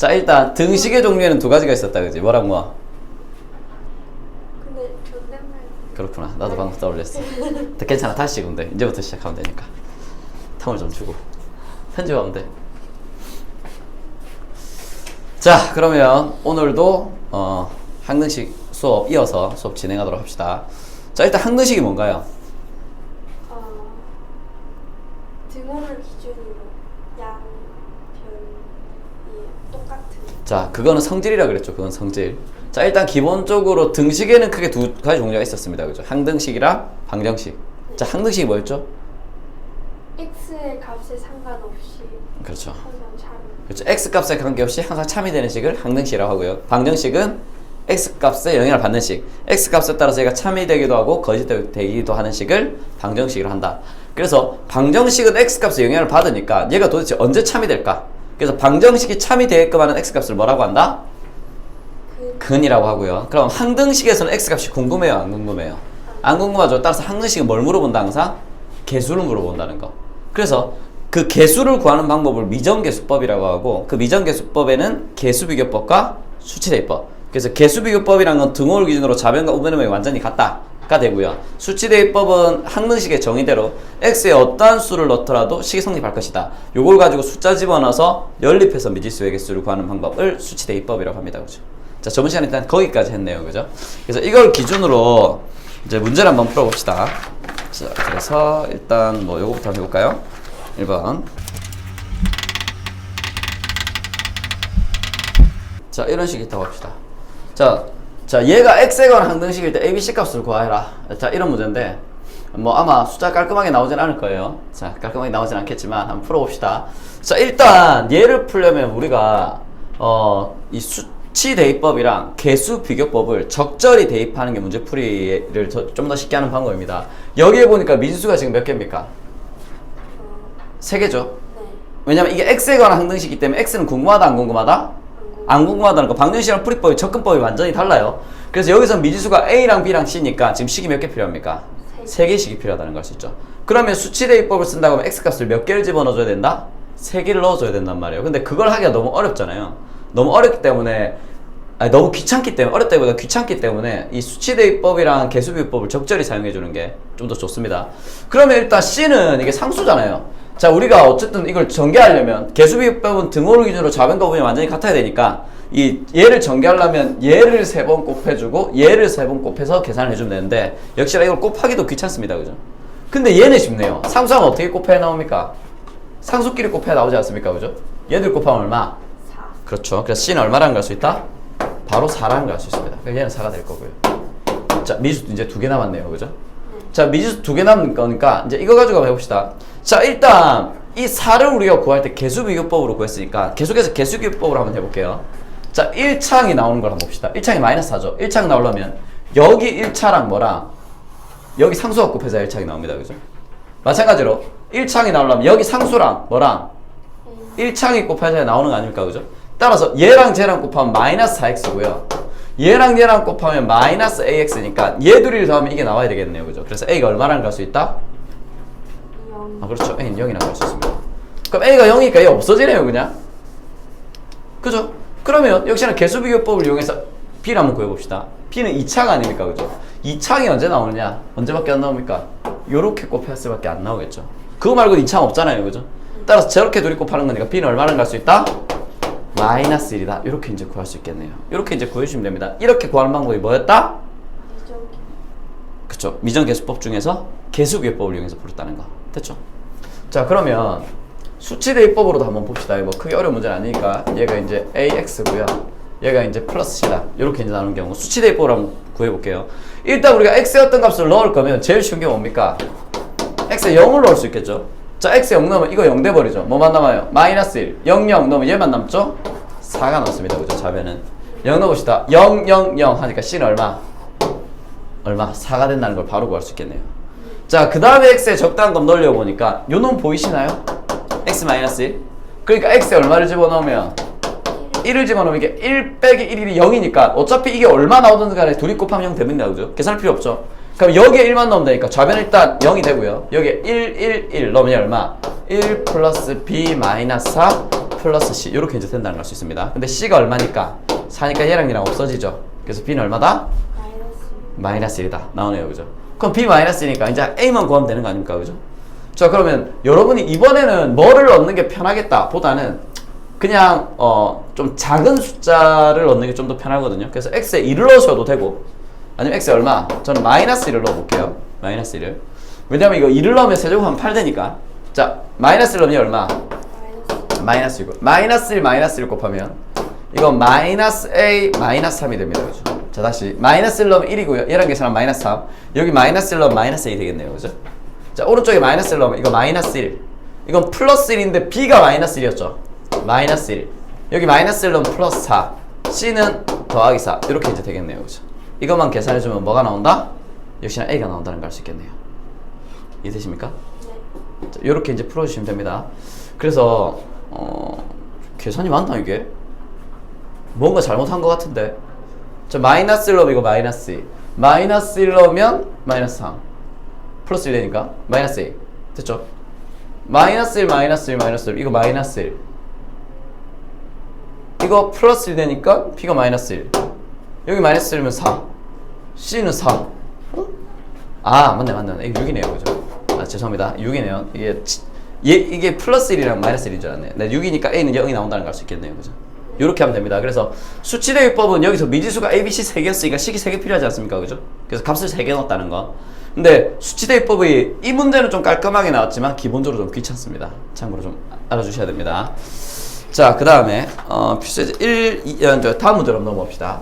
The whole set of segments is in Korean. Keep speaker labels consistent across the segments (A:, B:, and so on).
A: 자, 일단 등식의 종류에는 두 가지가 있었다, 그지? 뭐랑 뭐?
B: 근데 존댓말.
A: 그렇구나. 나도 방금 떠올렸어. 괜찮아. 다시 찍으면 돼. 이제부터 시작하면 되니까. 텀을 좀 주고. 편집하면 돼. 자, 그러면 오늘도 항등식 수업 이어서 수업 진행하도록 합시다. 자, 일단 항등식이 뭔가요?
B: 등호를 기준으로 양, 별이 똑같은.
A: 자, 그거는 성질이라 그랬죠. 그건 성질. 자, 일단 기본적으로 등식에는 크게 두 가지 종류가 있었습니다. 그죠? 항등식이랑 방정식. 자, 항등식이 뭐였죠?
B: x의 값에 상관없이
A: 그렇죠.
B: 항상 참.
A: 그렇죠. x 값에 관계없이 항상 참이 되는 식을 항등식이라고 하고요. 방정식은 x 값에 영향을 받는 식. x 값에 따라서 얘가 참이 되기도 하고 거짓되기도 하는 식을 방정식으로 한다. 그래서 방정식은 x 값에 영향을 받으니까 얘가 도대체 언제 참이 될까? 그래서 방정식이 참이 되게끔 하는 x 값을 뭐라고 한다? 근이라고 하고요. 그럼 항등식에서는 x 값이 궁금해요, 안 궁금해요? 안 궁금하죠. 따라서 항등식은 뭘 물어본다 항상? 개수를 물어본다는 거. 그래서 그 개수를 구하는 방법을 미정계수법이라고 하고, 그 미정계수법에는 개수비교법과 수치대입법. 그래서 개수비교법이란 건 등호를 기준으로 좌변과 우변음이 완전히 같다가 되고요. 수치대입법은 항등식의 정의대로 x에 어떠한 수를 넣더라도 식이 성립할 것이다. 요걸 가지고 숫자 집어넣어서 연립해서 미지수의 개수를 구하는 방법을 수치대입법이라고 합니다. 그죠? 자, 저번 시간에 일단 거기까지 했네요. 그죠? 그래서 이걸 기준으로 이제 문제를 한번 풀어봅시다. 자, 그래서 일단 뭐 요거부터 한번 해볼까요? 1번. 자, 이런 식이 있다고 합시다. 자, 얘가 x에 관한 항등식일 때 ABC 값을 구하해라. 자, 이런 문제인데, 뭐 아마 숫자 깔끔하게 나오진 않을 거예요. 자, 깔끔하게 나오진 않겠지만, 한번 풀어봅시다. 자, 일단 얘를 풀려면 우리가, 이 수치 대입법이랑 개수 비교법을 적절히 대입하는 게 문제풀이를 좀 더 쉽게 하는 방법입니다. 여기에 보니까 미지수가 지금 몇 개입니까? 3개죠?
B: 네.
A: 왜냐면 이게 x에 관한 항등식이기 때문에 x는 궁금하다, 안 궁금하다? 안 궁금하다는 거. 방정식이랑 풀이법이 접근법이 완전히 달라요. 그래서 여기서 미지수가 a랑 b랑 c니까 지금 식이 몇 개 필요합니까? 3개씩이 필요하다는 걸 알 수 있죠. 그러면 수치대입법을 쓴다고 하면 x값을 몇 개를 집어넣어줘야 된다? 3개를 넣어줘야 된단 말이에요. 근데 그걸 하기가 너무 어렵잖아요. 너무 어렵기 때문에, 너무 귀찮기 때문에, 어렵다기보다 귀찮기 때문에 이 수치대입법이랑 개수비법을 적절히 사용해주는 게 좀 더 좋습니다. 그러면 일단 c는 이게 상수잖아요. 자, 우리가 어쨌든 이걸 전개하려면 개수비법은 등호를 기준으로 좌변과 우변이 완전히 같아야 되니까 얘를 전개하려면 얘를 3번 곱해주고 얘를 3번 곱해서 계산을 해주면 되는데, 역시나 이걸 곱하기도 귀찮습니다. 그죠? 근데 얘는 쉽네요. 상수하면 어떻게 곱해야 나옵니까? 상수끼리 곱해야 나오지 않습니까? 그죠? 얘들 곱하면 얼마?
B: 4.
A: 그렇죠. 그래서 c는 얼마라는 걸 알 수 있다? 바로 4라는 걸 알 수 있습니다. 그래서 얘는 4가 될 거고요. 자, 미지수 이제 2개 남았네요. 그죠? 자, 미지수 2개 남은 거니까 이제 이거 가지고 한번 해봅시다. 자, 일단 이 4를 우리가 구할 때 개수비교법으로 구했으니까 계속해서 개수비교법으로 한번 해볼게요. 자, 1창이 나오는 걸 한번 봅시다. 1창이 마이너스 4죠. 1창 나오려면 여기 1차랑 뭐랑 여기 상수가 곱해서 1창이 나옵니다. 그죠? 마찬가지로 1창이 나오려면 여기 상수랑 뭐랑 1창이 곱해서 나오는 거 아닙니까? 그죠? 따라서 얘랑 쟤랑 곱하면 마이너스 4x고요. 얘랑 얘랑 곱하면 마이너스 ax니까 얘 둘이를 더하면 이게 나와야 되겠네요. 그죠? 그래서 a가 얼마라는 걸 알 수 있다?
B: 0.
A: 아, 그렇죠. a는 0이라고 할 수 있습니다. 그럼 a가 0이니까 얘 없어지네요. 그냥. 그죠? 그러면 역시나 개수비교법을 이용해서 b를 한번 구해봅시다. b는 2창 아닙니까? 그죠? 2창이 언제 나오느냐? 언제밖에 안 나옵니까? 요렇게 곱했을 밖에 안 나오겠죠. 그거 말고 2창 없잖아요. 그죠? 따라서 저렇게 둘이 곱하는 거니까 b는 얼마라는 걸 알 수 있다? 마이너스 1이다. 이렇게 이제 구할 수 있겠네요. 이렇게 이제 구해주시면 됩니다. 이렇게 구하는 방법이 뭐였다? 그쵸. 미정계수법 중에서 개수비교법을 이용해서 풀었다는 거. 됐죠? 자, 그러면 수치대입법으로도 한번 봅시다. 뭐 크게 어려운 문제는 아니니까. 얘가 이제 ax고요. 얘가 이제 플러스 c다. 이렇게 이제 나오는 경우 수치대입법으로 한번 구해볼게요. 일단 우리가 x에 어떤 값을 넣을 거면 제일 쉬운 게 뭡니까? x에 0을 넣을 수 있겠죠? 자, x에 0 넣으면 이거 0 돼버리죠. 뭐만 남아요? 마이너스 1. 0, 0 넣으면 얘만 남죠? 4가 남습니다. 그죠? 좌변은. 0 넣어봅시다. 0, 0, 0 하니까 c는 얼마? 4가 된다는 걸 바로 구할 수 있겠네요. 자, 그 다음에 x에 적당한 값 넣으려고 보니까 요 놈 보이시나요? x 마이너스 1. 그러니까 x에 얼마를 집어넣으면 1을 집어넣으면 이게 1 빼기 1이 0이니까 어차피 이게 얼마 나오든 간에 둘이 곱하면 0 됩니다. 그죠? 계산할 필요 없죠? 그럼 여기에 1만 넣으면 되니까 좌변 일단 0이 되고요. 여기에 1 넣으면 얼마? 1 플러스 b 마이너스 4 플러스 c 이렇게 이제 된다는 걸 알 수 있습니다. 근데 c가 얼마니까? 4니까 얘랑 얘랑 없어지죠. 그래서 b는 얼마다? 마이너스 1이다 나오네요. 그죠? 그럼 b 마이너스 1이니까 이제 a만 구하면 되는 거 아닙니까? 그죠? 자, 그러면 여러분이 이번에는 뭐를 얻는 게 편하겠다 보다는 그냥 좀 작은 숫자를 넣는 게 좀 더 편하거든요. 그래서 x에 1을 넣으셔도 되고 아니면 x에 얼마? 저는 마이너스 1을 넣어볼게요. 마이너스 1을. 왜냐면 이거 1을 넣으면 세제곱하면 8 되니까. 자, 마이너스 1 넣으면 얼마? 마이너스 1. 마이너스 1 곱하면 이건 마이너스 a 마이너스 3이 됩니다. 그죠? 자, 다시 마이너스 1 넣으면 1이고요. 얘랑 계산하면 마이너스 3. 여기 마이너스 1 넣으면 마이너스 a 되겠네요. 그죠? 자, 오른쪽에 마이너스 1 넣으면 이거 마이너스 1. 이건 플러스 1인데 b가 마이너스 1이었죠. 마이너스 1. 여기 마이너스 1 넣으면 플러스 4. c는 더하기 4. 이렇게 이제 되겠네요. 그죠? 이것만 계산해주면 뭐가 나온다? 역시나 a가 나온다는 걸 알 수 있겠네요. 이해되십니까? 네. 자, 이렇게 이제 풀어주시면 됩니다. 그래서 계산이 맞나 이게? 뭔가 잘못한 것 같은데. 자, 마이너스 1 넣으면 이거 마이너스 2. 마이너스 1 넣으면 마이너스 3. 플러스 1 되니까 마이너스 2. 됐죠? 마이너스 1 마이너스 1 마이너스 1 이거 마이너스 1. 이거 플러스 1 되니까 b가 마이너스 1. 여기 마이너스 1이면 4. c는 4. 어? 아, 맞네. 이거 6이네요. 그죠? 아, 죄송합니다. 6이네요. 이게 플러스 1이랑 마이너스 1인 줄 알았네. 네, 6이니까 a는 0이 나온다는 걸 알 수 있겠네요. 그죠? 이렇게 하면 됩니다. 그래서 수치 대입법은 여기서 미지수가 a, b, c 3개였으니까 식이 3개 필요하지 않습니까? 그죠? 그래서 값을 3개 넣었다는 거. 근데 수치 대입법이 이 문제는 좀 깔끔하게 나왔지만 기본적으로 좀 귀찮습니다. 참고로 좀 알아주셔야 됩니다. 자, 그 다음에 필수제 다음 문제로 한번 넘어봅시다.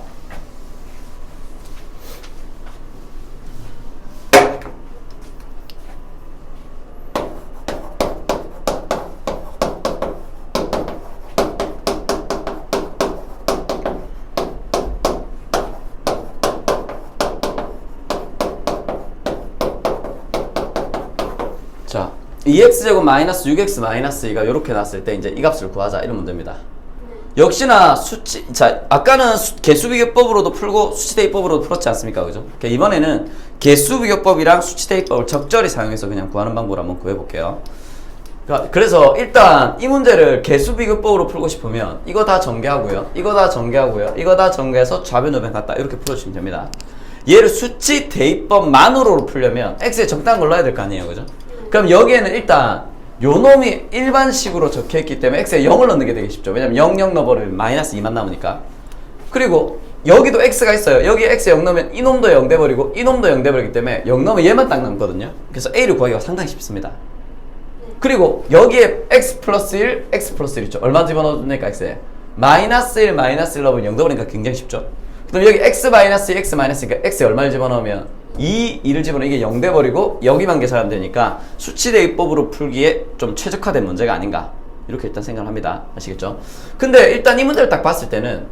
A: 자, 2x제곱 마이너스 6x 마이너스 2가 이렇게 났을 때 이제 이 값을 구하자 이런 문제입니다. 역시나 수치, 자, 아까는 개수비교법으로도 풀고 수치대입법으로도 풀었지 않습니까? 그죠? 이번에는 개수비교법이랑 수치대입법을 적절히 사용해서 그냥 구하는 방법을 한번 구해볼게요. 그래서 일단 이 문제를 개수비교법으로 풀고 싶으면 이거 다 전개하고요. 이거 다 전개하고요. 이거 다 전개해서 좌변 우변 같다 이렇게 풀어주시면 됩니다. 얘를 수치대입법만으로 풀려면 x에 적당한 걸 넣어야 될 거 아니에요. 그죠? 그럼 여기에는 일단 요 놈이 일반식으로 적혀있기 때문에 x에 0을 넣는 게 되게 쉽죠. 왜냐면 0 넣어버리면 마이너스 2만 남으니까. 그리고 여기도 x가 있어요. 여기에 x에 0 넣으면 이 놈도 0 돼버리고 이 놈도 0 돼버리기 때문에 0 넣으면 얘만 딱 남거든요. 그래서 a를 구하기가 상당히 쉽습니다. 그리고 여기에 x 플러스 1, x 플러스 1 있죠. 얼마 집어넣어줍니까 x에? 마이너스 1 넣으면 0 돼버리니까 굉장히 쉽죠. 그럼 여기 x 마이너스 2, x 마이너스 2니까 x에 얼마를 집어넣으면 2를 집어넣으면 이게 0 돼버리고 여기만 계산하면 되니까 수치대입법으로 풀기에 좀 최적화된 문제가 아닌가 이렇게 일단 생각을 합니다. 아시겠죠? 근데 일단 이 문제를 딱 봤을 때는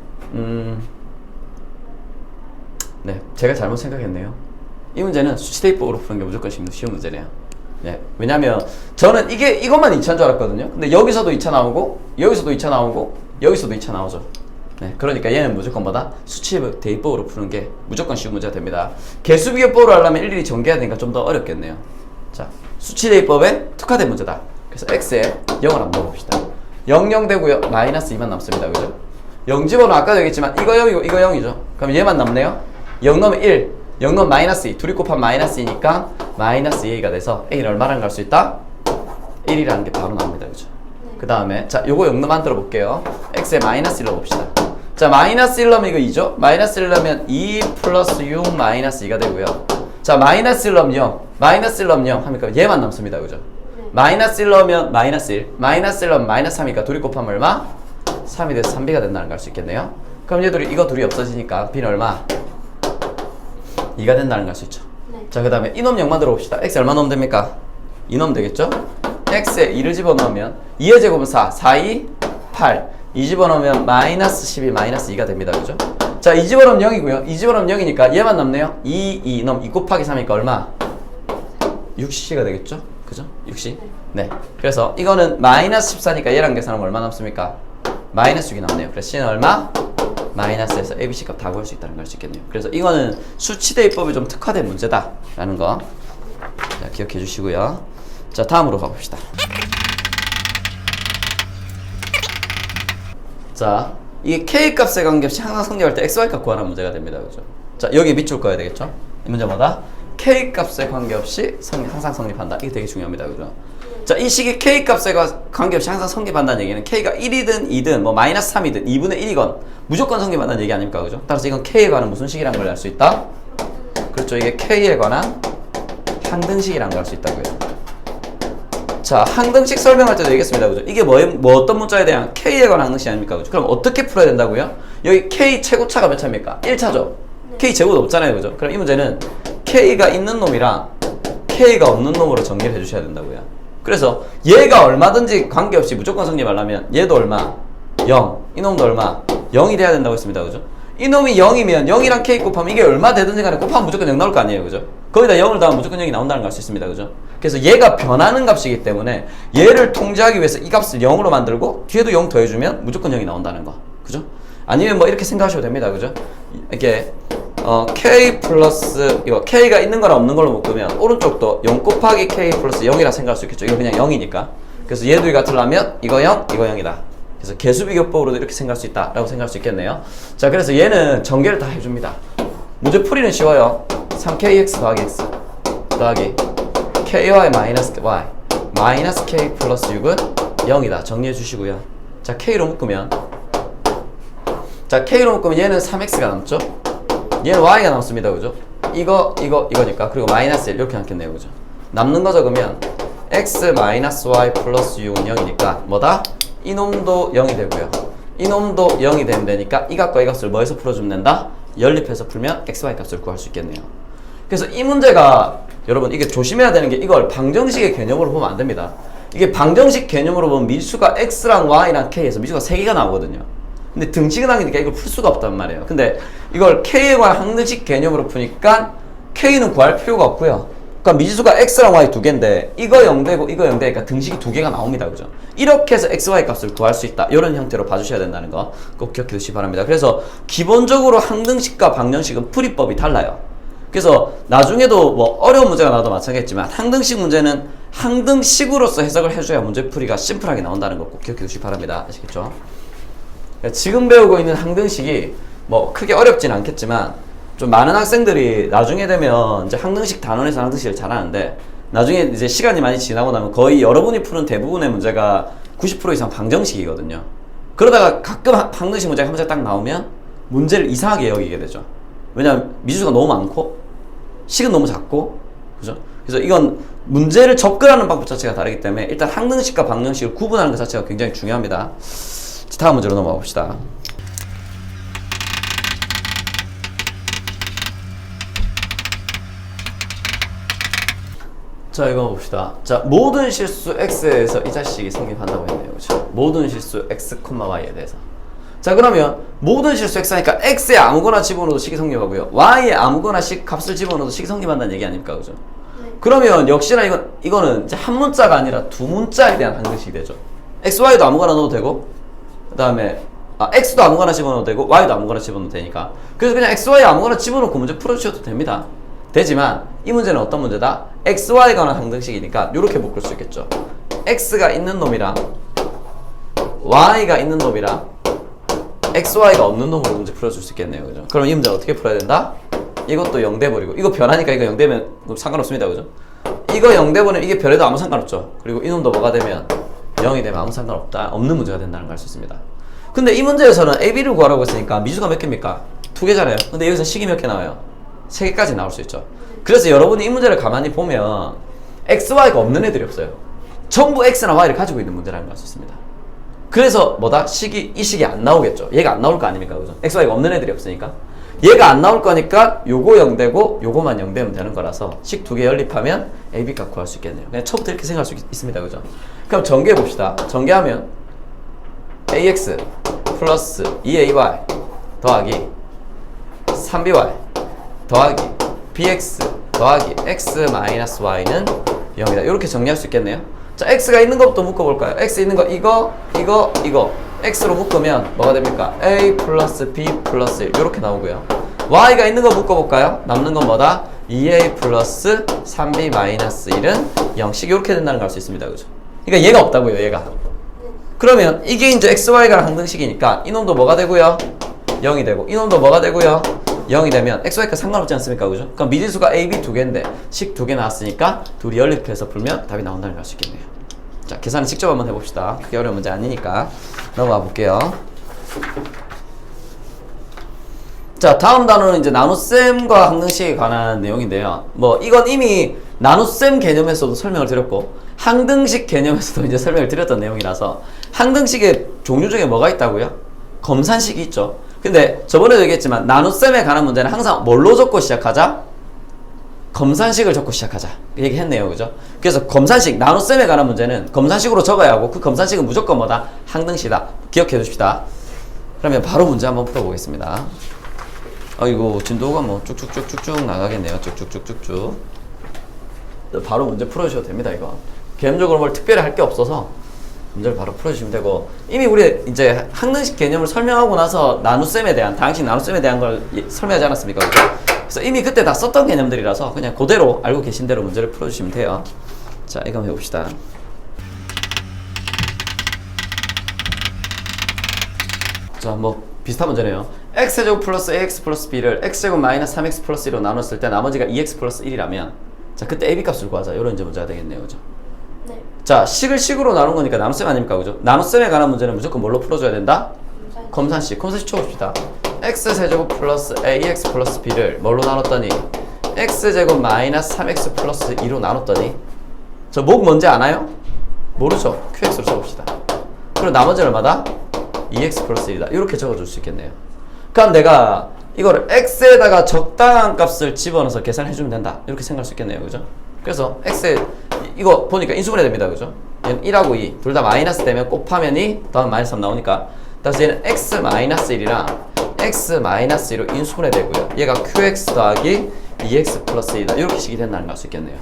A: 네, 제가 잘못 생각했네요. 이 문제는 수치대입법으로 푸는 게 무조건 쉬운 문제네요. 네, 왜냐면 저는 이것만 2차인 줄 알았거든요. 근데 여기서도 2차 나오고 여기서도 2차 나오고 여기서도 2차 나오죠. 네, 그러니까 얘는 무조건 뭐다? 수치대입법으로 푸는 게 무조건 쉬운 문제가 됩니다. 개수비교법으로 하려면 일일이 전개해야 되니까 좀 더 어렵겠네요. 자, 수치대입법에 특화된 문제다. 그래서 x에 0을 한번 넣어봅시다. 0 되고요. 마이너스 2만 남습니다. 그죠? 0 집어넣으면 아까도 얘기했지만 이거 0이고 이거 0이죠. 그럼 얘만 남네요. 0 넣으면 1, 0 넣으면 마이너스 2. 둘이 곱하면 마이너스 2니까 마이너스 2가 돼서 a는 얼마랑 갈 수 있다? 1이라는 게 바로 나옵니다. 그죠? 그 다음에 자, 요거 0 만들어 볼게요. x에 마이너스 1 넣어봅시다. 자, 마이너스 1 넣으면 이거 2죠? 마이너스 1 넣으면 2 플러스 6 마이너스 2가 되고요. 자, 마이너스 1 넣으면 0. 마이너스 1 넣으면 0 하니까 얘만 남습니다. 그죠? 마이너스 1 넣으면 마이너스 1. 마이너스 1 넣으면 마이너스 3이니까 둘이 곱하면 얼마? 3이 돼서 3b가 된다는 걸 알 수 있겠네요. 그럼 이거 둘이 없어지니까 b는 얼마? 2가 된다는 걸 알 수 있죠. 네. 자, 그 다음에 이놈 0 만들어 봅시다. x 얼마 넣으면 됩니까? 2 넣으면 되겠죠? x에 2를 집어넣으면 2의 제곱은 4. 4, 2, 8. 2 집어넣으면 마이너스 12 마이너스 2가 됩니다. 그죠? 자, 2 집어넣으면 0이고요. 2 집어넣으면 0이니까 얘만 남네요. 2 넣으면 2 곱하기 3이니까 얼마? 6c가 되겠죠? 그죠? 6c. 네. 그래서 이거는 마이너스 14니까 얘랑 계산하면 얼마 남습니까? 마이너스 6이 남네요. 그래서 c는 얼마? 마이너스에서 ABC 값 다 구할 수 있다는 걸 알 수 있겠네요. 그래서 이거는 수치대입법에 좀 특화된 문제다라는 거 자, 기억해 주시고요. 자, 다음으로 가봅시다. 자, 이 K 값에 관계없이 항상 성립할 때 XY 값 구하는 문제가 됩니다. 그죠? 자, 여기 밑줄 꺼야 되겠죠? 이 문제마다 K 값에 관계없이 항상 성립한다. 이게 되게 중요합니다. 그죠? 자, 이 식이 K 값에 관계없이 항상 성립한다는 얘기는 K가 1이든 2든 뭐 마이너스 3이든 2분의 1이건 무조건 성립한다는 얘기 아닙니까? 그죠? 따라서 이건 K에 관한 무슨 식이라는 걸 알 수 있다? 그렇죠. 이게 K에 관한 항등식이라는 걸 알 수 있다고요. 자, 항등식 설명할 때도 얘기했습니다. 그죠? 이게 뭐 어떤 문자에 대한 K에 관한 항등식 아닙니까? 그죠? 그럼 어떻게 풀어야 된다고요? 여기 K 최고차가 몇 차입니까? 1차죠? K 제곱도 없잖아요. 그죠? 그럼 이 문제는 K가 있는 놈이랑 K가 없는 놈으로 정리를 해주셔야 된다고요. 그래서 얘가 얼마든지 관계없이 무조건 성립하려면 얘도 얼마? 0. 이놈도 얼마? 0이 돼야 된다고 했습니다. 그죠? 이놈이 0이면 0이랑 K 곱하면 이게 얼마 되든지 간에 곱하면 무조건 0 나올 거 아니에요. 그죠? 거기다 0을 더하면 무조건 0이 나온다는 걸 알 수 있습니다. 그죠? 그래서 얘가 변하는 값이기 때문에 얘를 통제하기 위해서 이 값을 0으로 만들고 뒤에도 0 더해주면 무조건 0이 나온다는 거. 그죠? 아니면 뭐 이렇게 생각하셔도 됩니다. 그죠? 이렇게 K 플러스 이거 K가 있는 거랑 없는 걸로 묶으면 오른쪽도 0 곱하기 K 플러스 0이라 생각할 수 있겠죠. 이거 그냥 0이니까. 그래서 얘도 같으려면 이거 0, 이거 0이다. 그래서 개수비교법으로도 이렇게 생각할 수 있다라고 생각할 수 있겠네요. 자, 그래서 얘는 전개를 다 해줍니다. 문제 풀이는 쉬워요. 3kx 더하기 x 더하기 ky 마이너스 y 마이너스 k 플러스 6은 0이다. 정리해 주시고요. 자, k로 묶으면 얘는 3x가 남죠? 얘는 y가 남습니다. 그죠? 이거니까. 그리고 마이너스 1 이렇게 남겠네요. 그죠? 남는 거 적으면 x 마이너스 y 플러스 6은 0이니까 뭐다? 이놈도 0이 되고요. 이놈도 0이 되면 되니까 이 값과 이 값을 뭐에서 풀어주면 된다? 연립해서 풀면 xy 값을 구할 수 있겠네요. 그래서 이 문제가 여러분 이게 조심해야 되는 게 이걸 방정식의 개념으로 보면 안 됩니다. 이게 방정식 개념으로 보면 미수가 x랑 y랑 k에서 미수가 3개가 나오거든요. 근데 등식은 하니까 이걸 풀 수가 없단 말이에요. 근데 이걸 k에 관한 항등식 개념으로 푸니까 k는 구할 필요가 없고요. 그러니까 미지수가 x랑 y 2개인데 이거 0되고 이거 0되니까 등식이 2개가 나옵니다. 그죠? 이렇게 해서 xy 값을 구할 수 있다. 이런 형태로 봐주셔야 된다는 거 꼭 기억해 두시기 바랍니다. 그래서 기본적으로 항등식과 방정식은 풀이법이 달라요. 그래서 나중에도 뭐 어려운 문제가 나와도 마찬가지지만 항등식 문제는 항등식으로서 해석을 해줘야 문제풀이가 심플하게 나온다는 거 꼭 기억해 두시기 바랍니다. 아시겠죠? 지금 배우고 있는 항등식이 뭐 크게 어렵진 않겠지만 좀 많은 학생들이 나중에 되면 이제 항등식 단원에서 항등식을 잘하는데 나중에 이제 시간이 많이 지나고 나면 거의 여러분이 푸는 대부분의 문제가 90% 이상 방정식이거든요. 그러다가 가끔 항등식 문제가 한 문제 딱 나오면 문제를 이상하게 여기게 되죠. 왜냐하면 미수가 너무 많고 식은 너무 작고 그죠? 그래서 이건 문제를 접근하는 방법 자체가 다르기 때문에 일단 항등식과 방정식을 구분하는 것 자체가 굉장히 중요합니다. 다음 문제로 넘어가 봅시다. 자, 이거 봅시다. 자, 모든 실수 x에서 이 자식이 성립한다고 했네요. 그렇죠? 모든 실수 x, y에 대해서. 자, 그러면 모든 실수 x 하니까 x에 아무거나 집어넣어도 식이 성립하고요. y에 아무거나 값을 집어넣어도 식이 성립한다는 얘기 아닙니까? 그죠? 네. 그러면 역시나 이거는 이제 한 문자가 아니라 두 문자에 대한 항등식이 되죠. x, y도 아무거나 넣어도 되고 그 다음에 x도 아무거나 집어넣어도 되고 y도 아무거나 집어넣어도 되니까 그래서 그냥 x, y 아무거나 집어넣고 문제 풀어주셔도 됩니다. 되지만 이 문제는 어떤 문제다? x, y에 관한 항등식이니까 이렇게 묶을 수 있겠죠. x가 있는 놈이랑 y가 있는 놈이랑 x, y가 없는 놈으로 문제 풀어줄 수 있겠네요. 그죠? 그럼 이 문제 어떻게 풀어야 된다? 이것도 0 돼버리고 이거 변하니까 이거 0 되면 상관없습니다. 그죠? 이거 0 돼버리면 이게 별에도 아무 상관없죠. 그리고 이 놈도 뭐가 되면 0이 되면 아무 상관없다. 없는 문제가 된다는 걸 알 수 있습니다. 근데 이 문제에서는 a, b를 구하라고 했으니까 미수가 몇 개입니까? 2개잖아요. 근데 여기서 식이 몇 개 나와요? 3개까지 나올 수 있죠. 그래서 여러분이 이 문제를 가만히 보면 x, y가 없는 애들이 없어요. 전부 x나 y를 가지고 있는 문제라는 걸 알 수 있습니다. 그래서 뭐다? 이 식이 안 나오겠죠. 얘가 안 나올 거 아닙니까? 그죠? x, y가 없는 애들이 없으니까 얘가 안 나올 거니까 요거 0 되고 요거만 0 되면 되는 거라서 식 2개 연립하면 a, b 값 구할 수 있겠네요. 그냥 처음부터 이렇게 생각할 수 있습니다. 그죠? 그럼 전개해 봅시다. 전개하면 ax 플러스 2ay 더하기 3by 더하기 bx 더하기 x 마이너스 y는 0이다. 이렇게 정리할 수 있겠네요. 자, x가 있는 것부터 묶어볼까요? x 있는 거 이거 x로 묶으면 뭐가 됩니까? a 플러스 b 플러스 1 이렇게 나오고요. y가 있는 거 묶어볼까요? 남는 건 뭐다? 2a 플러스 3b 마이너스 1은 0씩 이렇게 된다는 걸 알 수 있습니다. 그죠? 그러니까 얘가 없다고요. 얘가. 그러면 이게 이제 xy가 항등식이니까 이놈도 뭐가 되고요? 0이 되고 이놈도 뭐가 되고요? 0이 되면 xy가 상관없지 않습니까? 그죠? 그럼 미지수가 a, b 두 개인데 식 두 개 나왔으니까 둘이 연립해서 풀면 답이 나온다는 걸 알 수 있겠네요. 자, 계산을 직접 한번 해봅시다. 그게 어려운 문제 아니니까 넘어가 볼게요. 자, 다음 단어는 이제 나눗셈과 항등식에 관한 내용인데요. 뭐 이건 이미 나눗셈 개념에서도 설명을 드렸고 항등식 개념에서도 이제 설명을 드렸던 내용이라서 항등식의 종류 중에 뭐가 있다고요? 검산식이 있죠. 근데 저번에도 얘기했지만 나눗셈에 관한 문제는 항상 뭘로 적고 시작하자? 검산식을 적고 시작하자 얘기했네요. 그죠? 그래서 검산식, 나눗셈에 관한 문제는 검산식으로 적어야 하고 그 검산식은 무조건 뭐다? 항등식이다. 기억해 두십시다. 그러면 바로 문제 한번 풀어보겠습니다. 아이고 진도가 뭐 쭉쭉쭉쭉쭉 나가겠네요. 쭉쭉쭉쭉쭉. 바로 문제 풀어주셔도 됩니다. 이거 개념적으로 뭘 특별히 할 게 없어서 문제를 바로 풀어주시면 되고 이미 우리 이제 항등식 개념을 설명하고 나서 나눗셈에 대한 다항식 나눗셈에 대한 걸 설명하지 않았습니까? 그죠? 그래서 이미 그때 다 썼던 개념들이라서 그냥 그대로 알고 계신 대로 문제를 풀어주시면 돼요. 자, 이거 한번 해봅시다. 자, 뭐 비슷한 문제네요. x제곱 플러스 ax 플러스 b를 x제곱 마이너스 3x 플러스 1로 나눴을 때 나머지가 2x 플러스 1이라면 자, 그때 ab 값을 구하자. 이런 이제 문제가 되겠네요. 그죠?
B: 네.
A: 자, 식을 식으로 나눈 거니까 나눗셈 아닙니까? 그죠? 나눗셈에 관한 문제는 무조건 뭘로 풀어줘야 된다? 검산식. 검산식 쳐봅시다. x세제곱 플러스 ax 플러스 b를 뭘로 나눴더니 x제곱 마이너스 3x 플러스 2로 나눴더니 저 목 뭔지 아나요? 모르죠? qx로 적읍시다. 그리고 나머지는 얼마다? 2x 플러스 1이다. 이렇게 적어줄 수 있겠네요. 그럼 내가 이거를 x에다가 적당한 값을 집어넣어서 계산해주면 된다. 이렇게 생각할 수 있겠네요. 그죠? 그래서 x에 이거 보니까 인수분해 됩니다. 그죠? 얘는 1하고 2 둘 다 마이너스 되면 곱하면 2 더하면 마이너스 3 나오니까 따라서 얘는 x 마이너스 1이랑 x 마이너스 2로 인수분해 되고요. 얘가 qx 더하기 2x 플러스 2다. 이렇게 식이 된다는 걸 알 수 있겠네요.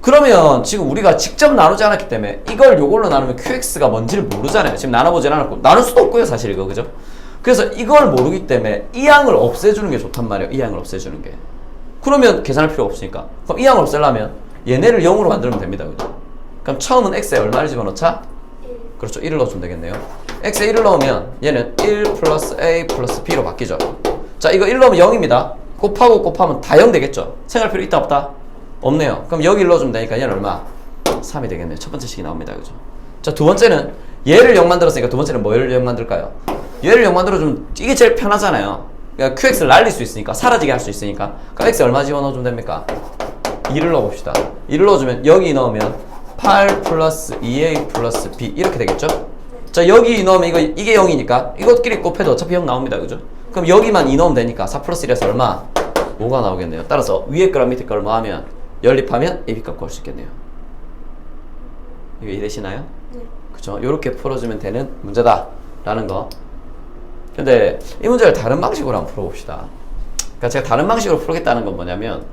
A: 그러면 지금 우리가 직접 나누지 않았기 때문에 이걸 요걸로 나누면 qx가 뭔지를 모르잖아요. 지금 나눠보진 않았고 나눌 수도 없고요. 사실 이거. 그죠? 그래서 이걸 모르기 때문에 이 양을 없애주는 게 좋단 말이에요. 이 양을 없애주는 게. 그러면 계산할 필요가 없으니까. 그럼 이 양을 없애려면 얘네를 0으로 만들면 됩니다. 그죠? 그럼 처음은 x에 얼마를 집어넣자?
B: 1.
A: 그렇죠. 1을 넣어주면 되겠네요. x에 1을 넣으면 얘는 1 플러스 a 플러스 b로 바뀌죠. 자, 이거 1 넣으면 0입니다. 곱하고 곱하면 다 0 되겠죠? 생각할 필요 있다 없다? 없네요. 그럼 여기 1 넣어주면 되니까 얘는 얼마? 3이 되겠네요. 첫 번째 식이 나옵니다. 그죠? 자, 두 번째는 얘를 0 만들었으니까 두 번째는 뭐를 0 만들까요? 얘를 0 만들어주면 이게 제일 편하잖아요. 그러니까 qx를 날릴 수 있으니까 사라지게 할 수 있으니까 그럼 x 얼마 집어넣어주면 됩니까? 2를 넣어봅시다. 2를 넣어주면 여기 넣으면 8 플러스 2a 플러스 b 이렇게 되겠죠? 자, 여기 넣으면 이게 0이니까 이것끼리 곱해도 어차피 0 나옵니다. 그죠? 그럼 여기만 2 넣으면 되니까 4 플러스 1에서 얼마? 5가 나오겠네요. 따라서 위에 거랑 밑에 거를 뭐 하면 연립하면 ab 값 구할 수 있겠네요. 이거 이해되시나요?
B: 네.
A: 그죠? 요렇게 풀어주면 되는 문제다 라는 거. 근데 이 문제를 다른 방식으로 한번 풀어봅시다. 그러니까 제가 다른 방식으로 풀겠다는 건 뭐냐면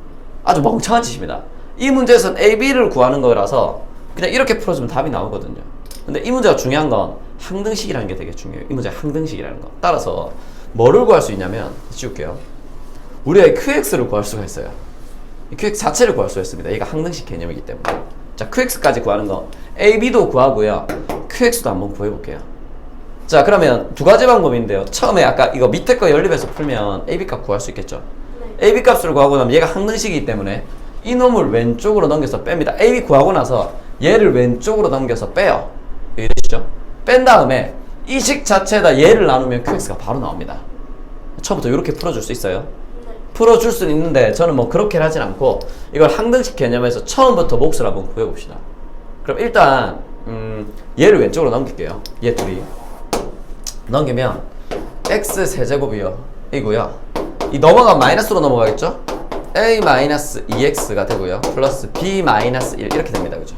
A: 아주 멍청한 짓입니다. 이 문제에서는 AB를 구하는 거라서 그냥 이렇게 풀어주면 답이 나오거든요. 근데 이 문제가 중요한 건 항등식이라는 게 되게 중요해요. 이 문제가 항등식이라는 거. 따라서 뭐를 구할 수 있냐면 지울게요. 우리가 QX를 구할 수가 있어요. 이 QX 자체를 구할 수가 있습니다. 얘가 항등식 개념이기 때문에. 자, QX까지 구하는 거 AB도 구하고요. QX도 한번 구해볼게요. 자, 그러면 두 가지 방법인데요. 처음에 아까 이거 밑에 거 연립해서 풀면 AB 값 구할 수 있겠죠.
B: 네.
A: AB 값을 구하고 나면 얘가 항등식이기 때문에 이놈을 왼쪽으로 넘겨서 뺍니다. AB 구하고 나서 얘를 왼쪽으로 넘겨서 빼요. 이해되시죠? 뺀 다음에 이 식 자체에다 얘를 나누면 QX가 바로 나옵니다. 처음부터 이렇게 풀어줄 수 있어요.
B: 네.
A: 풀어줄 수는 있는데 저는 뭐 그렇게 하진 않고 이걸 항등식 개념에서 처음부터 몫을 한번 구해봅시다. 그럼 일단 얘를 왼쪽으로 넘길게요. 얘 둘이 넘기면 x 세제곱이요 이고요. 이 넘어가면 마이너스로 넘어가겠죠? a 마이너스 2x가 되고요. 플러스 b 마이너스 1 이렇게 됩니다. 그죠?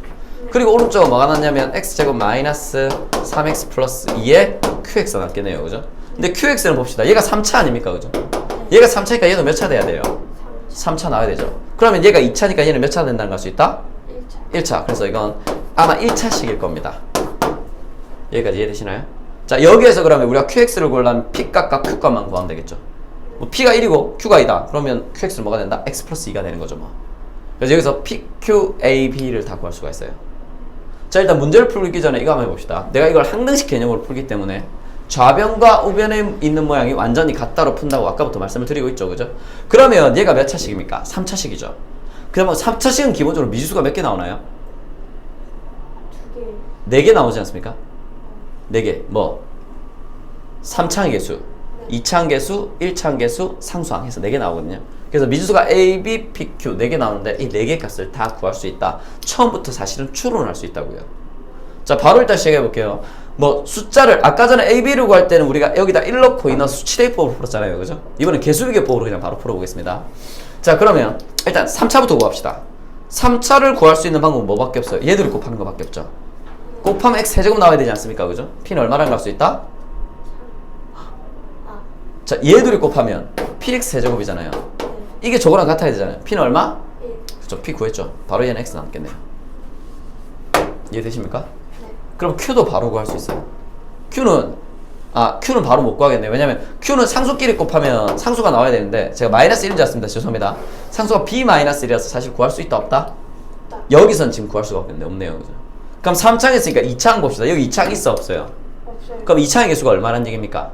A: 그리고 오른쪽은 뭐가 났냐면 x제곱 마이너스 3x 플러스 2에 qx가 남겠네요. 그죠? 근데 qx는 봅시다. 얘가 3차 아닙니까? 그죠? 얘가 3차니까 얘도 몇 차 돼야 돼요? 3차 나와야 되죠. 그러면 얘가 2차니까 얘는 몇 차 된다는 걸 알 수 있다?
B: 1차.
A: 1차. 그래서 이건 아마 1차식일 겁니다. 여기까지 이해되시나요? 자, 여기에서 그러면 우리가 qx를 구하려면 p값과 q값만 구하면 되겠죠. 뭐 p가 1이고 q가 2다. 그러면 qx는 뭐가 된다? x 플러스 2가 되는 거죠, 뭐. 그래서 여기서 p, q, a, b를 다 구할 수가 있어요. 자, 일단 문제를 풀기 전에 이거 한번 해봅시다. 내가 이걸 항등식 개념으로 풀기 때문에 좌변과 우변에 있는 모양이 완전히 같다로 푼다고 아까부터 말씀을 드리고 있죠, 그죠? 그러면 얘가 몇 차식입니까? 3차식이죠. 그러면 3차식은 기본적으로 미지수가 몇 개 나오나요?
B: 2개.
A: 4개 나오지 않습니까? 4개. 뭐? 3차항 개수, 2차항 개수, 1차항 개수, 상수항 해서 4개 나오거든요. 그래서 미지수가 A, B, P, Q 4개 나오는데 이 4개 값을 다 구할 수 있다. 처음부터 사실은 추론할 수 있다고요. 자, 바로 일단 시작해 볼게요. 뭐 숫자를 아까 전에 A, B를 구할 때는 우리가 여기다 1 넣고 2 넣어서 수치대입법으로 풀었잖아요. 그죠? 이번엔 개수비교법으로 그냥 바로 풀어보겠습니다. 자, 그러면 일단 3차부터 구합시다. 3차를 구할 수 있는 방법은 뭐밖에 없어요? 얘들을 곱하는 거밖에 없죠. 곱하면 x 세제곱 나와야 되지 않습니까? 그죠? p는 얼마랑 갈 수 있다? 자, 얘들을 곱하면 px 세제곱이잖아요. 이게 저거랑 같아야 되잖아요. p는 얼마?
B: 1.
A: 그쵸, p 구했죠. 바로 얘는 x 남겠네요. 이해되십니까?
B: 네.
A: 그럼 q도 바로 구할 수 있어요. q는 바로 못 구하겠네요. 왜냐면 q는 상수끼리 곱하면 상수가 나와야 되는데 제가 마이너스 1인 줄 알았습니다. 죄송합니다. 상수가 b-1이라서 사실 구할 수 있다 없다?
B: 없다.
A: 여기선 지금 구할 수가 없네요. 그죠? 그럼 3창 했으니까 2창 봅시다. 여기 2창 있어 없어요?
B: 없어요.
A: 그럼 2창의 개수가 얼마란 얘기입니까?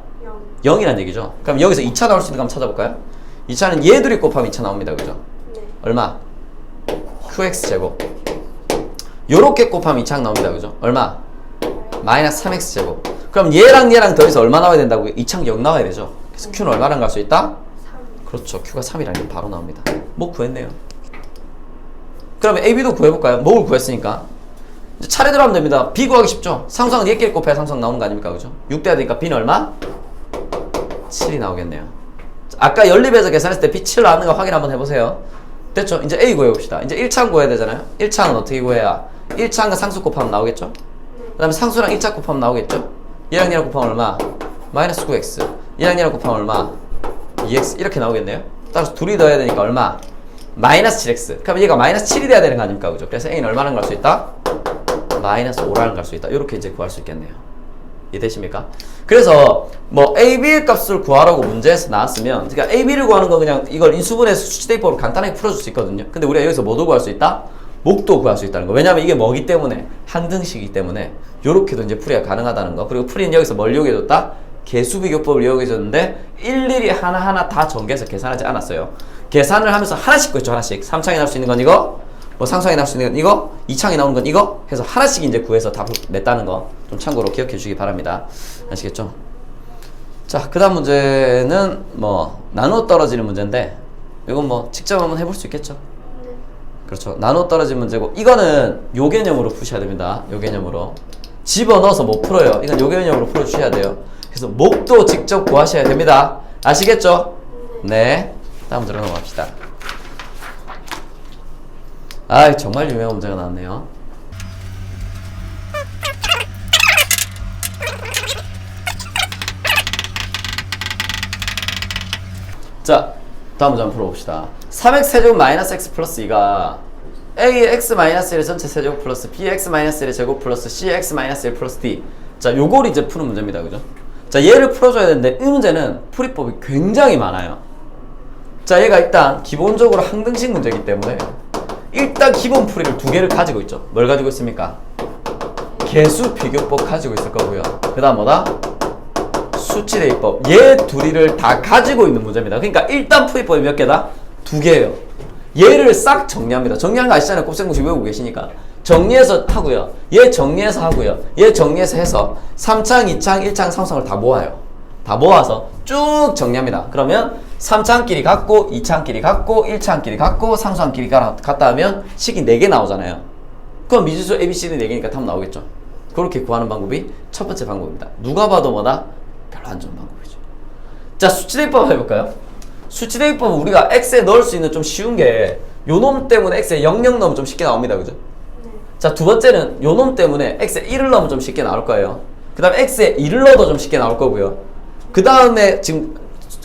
B: 0.
A: 0이란 얘기죠. 그럼 여기서 2차 나올 수 있는 거 한번 찾아볼까요? 2차는 얘들이 곱하면 2차 나옵니다. 그죠?
B: 네.
A: 얼마? qx제곱. 요렇게 곱하면 2창 나옵니다. 그죠? 얼마? 마이너스 3x제곱. 그럼 얘랑 더해서 얼마 나와야 된다고요? 2창 0 나와야 되죠. 그래서 q는 얼마랑 갈 수 있다?
B: 3.
A: 그렇죠. q가 3이라는 게 바로 나옵니다. 뭐 구했네요. 그러면 ab도 구해볼까요? 뭐를 구했으니까 이제 차례대로 하면 됩니다. b 구하기 쉽죠? 상수항은 얘끼리 곱해야 상수항 나오는 거 아닙니까? 그죠? 6 돼야 되니까 b는 얼마? 7이 나오겠네요. 아까 연립해서 계산했을 때 b 7 나오는 거 확인 한번 해보세요. 됐죠? 이제 a 구해봅시다. 이제 1창 구해야 되잖아요. 1창은 어떻게 구해야? 1창은 상수 곱하면 나오겠죠? 그 다음에 상수랑 1차 곱하면 나오겠죠? 얘랑 얘랑 곱하면 얼마? 마이너스 9x. 얘랑 얘랑 곱하면 얼마? 2x. 이렇게 나오겠네요. 따라서 둘이 더해야 되니까 얼마? 마이너스 7x. 그럼 얘가 마이너스 7이 돼야 되는 거 아닙니까? 그죠? 그래서 a는 얼마나 갈 수 있다? 마이너스 5라는 갈 수 있다. 이렇게 이제 구할 수 있겠네요. 이해되십니까? 그래서 뭐 a, b의 값을 구하라고 문제에서 나왔으면 그러니까 a, b를 구하는 거 그냥 이걸 인수분해서 수치대입법으로 간단하게 풀어줄 수 있거든요. 근데 우리가 여기서 뭐도 구할 수 있다? 목도 구할 수 있다는 거. 왜냐면 이게 뭐기 때문에 항등식이기 때문에 요렇게도 이제 풀이가 가능하다는 거. 그리고 풀이는 여기서 뭘 이용해줬다? 개수비교법을 이용해줬는데 일일이 하나하나 다 전개해서 계산하지 않았어요. 계산을 하면서 하나씩 구했죠. 하나씩. 3창에 나올 수 있는 건 이거, 뭐 상수항에 나올 수 있는 건 이거, 2창에 나오는 건 이거 해서 하나씩 이제 구해서 답을 냈다는 거 좀 참고로 기억해 주시기 바랍니다. 아시겠죠? 자, 그 다음 문제는 뭐 나누어 떨어지는 문제인데 이건 뭐 직접 한번 해볼 수 있겠죠?
B: 네.
A: 그렇죠. 나누어 떨어진 문제고 이거는 요 개념으로 푸셔야 됩니다. 요 개념으로 집어넣어서 못 풀어요. 이건 요 개념으로 풀어주셔야 돼요. 그래서 목도 직접 구하셔야 됩니다. 아시겠죠? 네. 다음 문제로 넘어갑시다. 아, 정말 유명한 문제가 나왔네요. 자, 다음 문제 한번 풀어봅시다. 3x 세제곱 마이너스 x 플러스 2가 a의 x 마이너스 1의 전체 세제곱 플러스 b의 x 마이너스 1의 제곱 플러스 c의 x 마이너스 1 플러스 d. 자, 요걸 이제 푸는 문제입니다. 그죠? 자, 얘를 풀어줘야 되는데 이 문제는 풀이법이 굉장히 많아요. 자, 얘가 일단 기본적으로 항등식 문제이기 때문에 일단 기본 풀이를 두 개를 가지고 있죠. 뭘 가지고 있습니까? 개수 비교법 가지고 있을 거고요. 그 다음 뭐다? 수치대입법. 얘 둘이를 다 가지고 있는 문제입니다. 그러니까 일단 풀이법이 몇 개다? 두 개예요. 얘를 싹 정리합니다. 정리하는 거 아시잖아요. 곱셈공식 외우고 계시니까. 정리해서 하고요. 얘 정리해서 하고요. 얘 정리해서 해서 3창, 2창, 1창, 상수항을 다 모아요. 다 모아서 쭉 정리합니다. 그러면 3창끼리 갖고 2창끼리 갖고 1창끼리 갖고 상수항끼리 갖다 하면 식이 4개 나오잖아요. 그럼 미지수 ABCD 4개니까 답 나오겠죠. 그렇게 구하는 방법이 첫 번째 방법입니다. 누가 봐도 뭐다? 별로 안 좋은 방법이죠. 자, 수치대입법 해볼까요? 수치대입법은 우리가 x에 넣을 수 있는 좀 쉬운 게 요놈 때문에 x에 00 넣으면 좀 쉽게 나옵니다. 그죠?
B: 네.
A: 자, 두 번째는 요놈 때문에 x에 1을 넣으면 좀 쉽게 나올 거예요. 그 다음에 x에 2를 넣어도 좀 쉽게 나올 거고요. 그 다음에 지금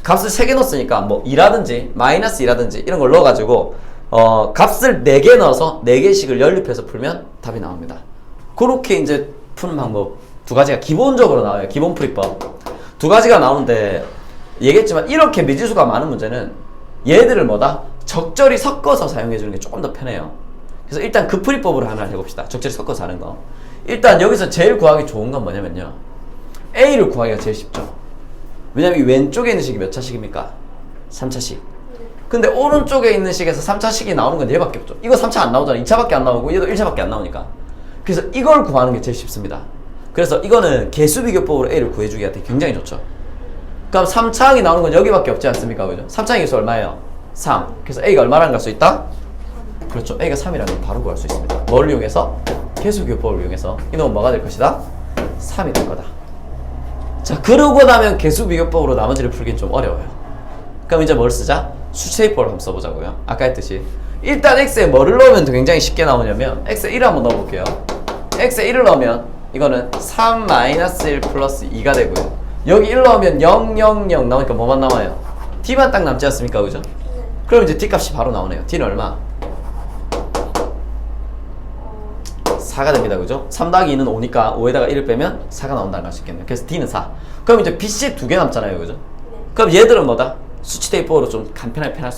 A: 값을 3개 넣었으니까 뭐 2라든지 마이너스 2라든지 이런 걸 넣어가지고 값을 4개 넣어서 4개씩을 연립해서 풀면 답이 나옵니다. 그렇게 이제 푸는 방법 두 가지가 기본적으로 나와요. 기본 풀이법. 두 가지가 나오는데 얘기했지만 이렇게 미지수가 많은 문제는 얘들을 뭐다? 적절히 섞어서 사용해주는 게 조금 더 편해요. 그래서 일단 그 풀이법으로 하나 해봅시다. 적절히 섞어서 하는 거. 일단 여기서 제일 구하기 좋은 건 뭐냐면요. A를 구하기가 제일 쉽죠. 왜냐면 이 왼쪽에 있는 식이 몇 차식입니까? 3차식. 근데 오른쪽에 있는 식에서 3차식이 나오는 건 얘밖에 없죠. 이거 3차 안 나오잖아. 2차밖에 안 나오고 얘도 1차밖에 안 나오니까. 그래서 이걸 구하는 게 제일 쉽습니다. 그래서 이거는 개수비교법으로 A를 구해주기가 굉장히 좋죠. 그럼 3차항이 나오는 건 여기밖에 없지 않습니까? 그죠? 3차항의 개수 얼마예요? 3. 그래서 A가 얼마라는 걸 수 있다? 그렇죠. A가 3이라는 걸 바로 구할 수 있습니다. 뭘 이용해서? 개수교법을 이용해서. 이놈은 뭐가 될 것이다? 3이 될 거다. 자, 그러고 나면 개수비교법으로 나머지를 풀긴 좀 어려워요. 그럼 이제 뭘 쓰자? 수체입법을 한번 써보자고요. 아까 했듯이 일단 x에 뭐를 넣으면 굉장히 쉽게 나오냐면 x에 1을 한번 넣어볼게요. x에 1을 넣으면 이거는 3-1 플러스 2가 되고요. 여기 1 넣으면 0, 0, 0 나오니까 뭐만 남아요? d만 딱 남지 않습니까? 그죠? 그럼 이제 d 값이 바로 나오네요. d는 얼마? 4가 됩니다. 그죠? 3 더하기 2는 5니까 5에다가 1을 빼면 4가 나온다는 걸 알 수 있겠네요. 그래서 d는 4. 그럼 이제 bc 두 개 남잖아요. 그죠? 그럼 얘들은 뭐다? 수치대입법으로 좀 간편하게 할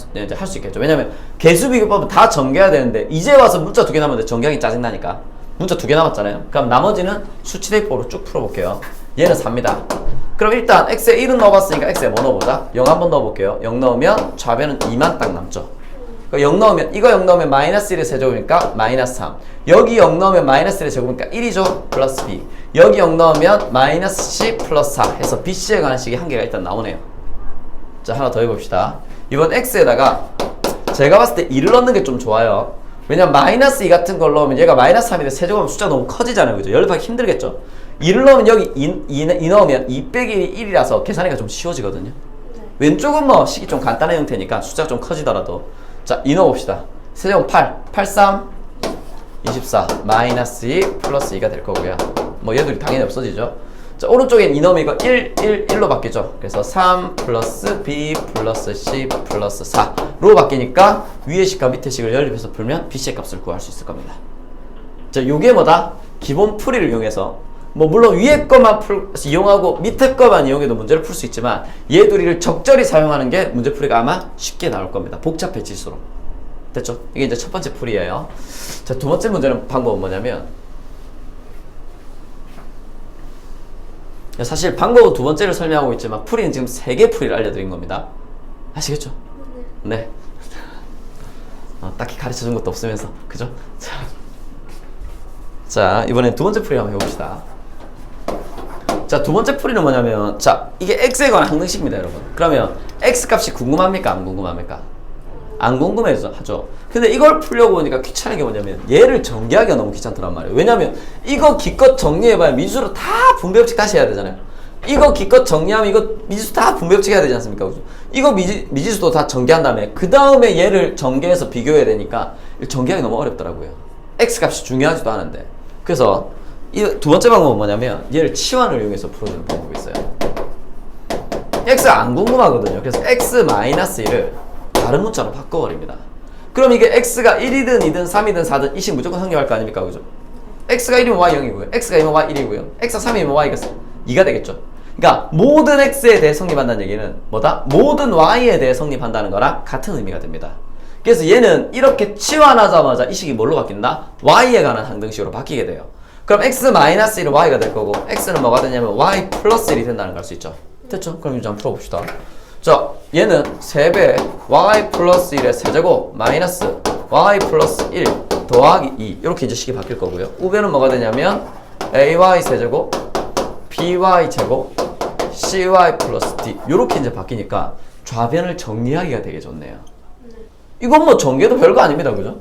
A: 수 있겠죠. 왜냐면 개수비교법은 다 전개해야 되는데 이제 와서 문자 두 개 남았는데 전개하기 짜증나니까 문자 두 개 남았잖아요. 그럼 나머지는 수치대입법으로 쭉 풀어볼게요. 얘는 4입니다. 그럼 일단 x에 1은 넣어봤으니까 x에 뭐 넣어보자? 0 한번 넣어볼게요. 0 넣으면 좌변은 2만 딱 남죠. 0 넣으면 이거 0 넣으면 마이너스 1의 세제곱이니까 마이너스 3. 여기 0 넣으면 마이너스 1의 제곱이니까 1이죠. 플러스 b. 여기 0 넣으면 마이너스 c 플러스 4 해서 bc에 관한 식이 한 개가 일단 나오네요. 자, 하나 더 해봅시다. 이번 x에다가 제가 봤을 때 2를 넣는 게 좀 좋아요. 왜냐면 마이너스 2 같은 걸 넣으면 얘가 마이너스 3인데 세제곱하면 숫자가 너무 커지잖아요. 그죠? 연립하기 힘들겠죠? 2를 넣으면 여기 2 넣으면 2 빼기 1이라서 계산하기가 좀 쉬워지거든요. 왼쪽은 뭐 식이 좀 간단한 형태니까 숫자가 좀 커지더라도. 자, 2 넣어봅시다. 세제곱 8, 8, 3, 24, 마이너스 2 플러스 2가 될 거고요. 뭐 얘들이 당연히 없어지죠. 자, 오른쪽엔 2 넣으면 이거 1, 1, 1로 바뀌죠. 그래서 3 플러스 b 플러스 c 플러스 4로 바뀌니까 위의 식과 밑의 식을 연립해서 풀면 bc의 값을 구할 수 있을 겁니다. 자, 요게 뭐다? 기본 풀이를 이용해서 뭐 물론 위에 것만 이용하고 밑에 것만 이용해도 문제를 풀 수 있지만 얘 둘이를 적절히 사용하는 게 문제풀이가 아마 쉽게 나올 겁니다. 복잡해질수록. 됐죠? 이게 이제 첫 번째 풀이에요. 자, 두 번째 문제는 방법은 뭐냐면 사실 방법은 두 번째를 설명하고 있지만 풀이는 지금 3개 풀이를 알려드린 겁니다. 아시겠죠? 네. 딱히 가르쳐준 것도 없으면서 그죠? 자, 이번엔 두 번째 풀이 한번 해봅시다. 자, 두 번째 풀이는 뭐냐면 자, 이게 x에 관한 항등식입니다. 여러분. 그러면 x 값이 궁금합니까? 안 궁금합니까? 안 궁금해서 하죠. 근데 이걸 풀려고 하니까 귀찮은 게 뭐냐면 얘를 전개하기가 너무 귀찮더란 말이에요. 왜냐면 이거 기껏 정리해봐야 미지수로 다 분배법칙 다시 해야 되잖아요. 이거 기껏 정리하면 이거 미지수 다 분배법칙 해야 되지 않습니까? 그죠? 이거 미지수도 다 전개한 다음에 그 다음에 얘를 전개해서 비교해야 되니까 전개하기 너무 어렵더라고요. x 값이 중요하지도 않은데. 그래서 이 두 번째 방법은 뭐냐면 얘를 치환을 이용해서 풀어주는 방법이 있어요. x가 안 궁금하거든요. 그래서 x-1을 다른 문자로 바꿔버립니다. 그럼 이게 x가 1이든 2든 3이든 4든 이 식 무조건 성립할 거 아닙니까? 그죠? x가 1이면 y 0이고요. x가 2면 y 1이고요. x가 3이면 y가 2가 되겠죠. 그러니까 모든 x에 대해 성립한다는 얘기는 뭐다? 모든 y에 대해 성립한다는 거랑 같은 의미가 됩니다. 그래서 얘는 이렇게 치환하자마자 이 식이 뭘로 바뀐다? y에 관한 항등식으로 바뀌게 돼요. 그럼 x-1은 y가 될 거고 x는 뭐가 되냐면 y 플러스 1이 된다는 걸 알 수 있죠. 됐죠? 그럼 이제 한번 풀어봅시다. 자, 얘는 3배 y 플러스 1의 세제곱 마이너스 y 플러스 1 더하기 2 이렇게 이제 식이 바뀔 거고요. 우변은 뭐가 되냐면 ay 세제곱 by 제곱 cy 플러스 d 이렇게 이제 바뀌니까 좌변을 정리하기가 되게 좋네요. 이건 뭐 전개도 별거 아닙니다. 그죠?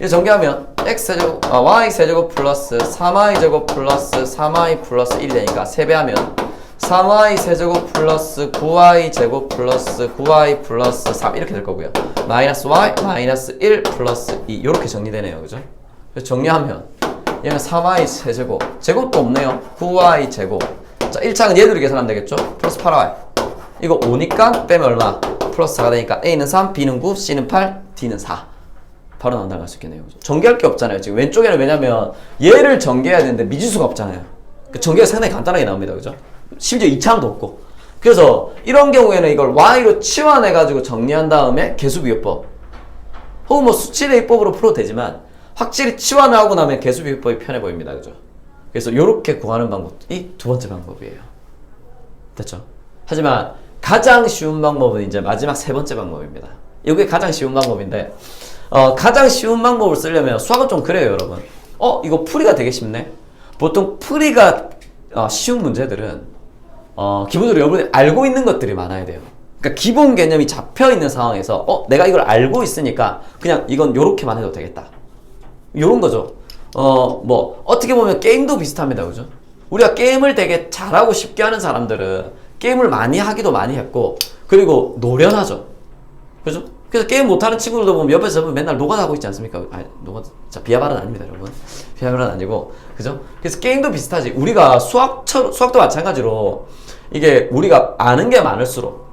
A: 이 전개하면 x세제곱, y 세제곱 플러스 3y 제곱 플러스 3y 플러스 1이 되니까 3배하면 3y 세제곱 플러스 9y 제곱 플러스 9y 플러스 3 이렇게 될 거고요. 마이너스 y 마이너스 1 플러스 2 이렇게 정리되네요. 그죠? 그래서 정리하면 얘는 3y 세제곱 제곱도 없네요. 9y 제곱. 자, 1차는 얘들이 계산하면 되겠죠? 플러스 8y 이거 5니까 빼면 얼마? 플러스 4가 되니까 a는 3, b는 9, c는 8, d는 4 바로 나온다고 할 수 있겠네요. 그죠? 전개할 게 없잖아요. 지금 왼쪽에는 왜냐면 얘를 전개해야 되는데 미지수가 없잖아요. 그 전개가 상당히 간단하게 나옵니다. 그죠? 심지어 이차함도 없고. 그래서 이런 경우에는 이걸 y로 치환해가지고 정리한 다음에 개수비교법 혹은 뭐 수치대입법으로 풀어도 되지만 확실히 치환을 하고 나면 개수비교법이 편해 보입니다. 그죠? 그래서 이렇게 구하는 방법이 두 번째 방법이에요. 됐죠? 하지만 가장 쉬운 방법은 이제 마지막 세 번째 방법입니다. 이게 가장 쉬운 방법인데 가장 쉬운 방법을 쓰려면 수학은 좀 그래요, 여러분. 이거 풀이가 되게 쉽네. 보통 풀이가 쉬운 문제들은 기본적으로 여러분이 알고 있는 것들이 많아야 돼요. 그러니까 기본 개념이 잡혀 있는 상황에서 내가 이걸 알고 있으니까 그냥 이건 요렇게만 해도 되겠다. 요런 거죠. 뭐 어떻게 보면 게임도 비슷합니다. 그죠? 우리가 게임을 되게 잘하고 쉽게 하는 사람들은 게임을 많이 하기도 많이 했고 그리고 노련하죠. 그죠? 그래서 게임 못하는 친구들도 보면 옆에서 보면 맨날 노가다하고 있지 않습니까? 자, 비하발은 아닙니다, 여러분. 비하발은 아니고, 그죠? 그래서 게임도 비슷하지. 우리가 수학도 마찬가지로 이게 우리가 아는 게 많을수록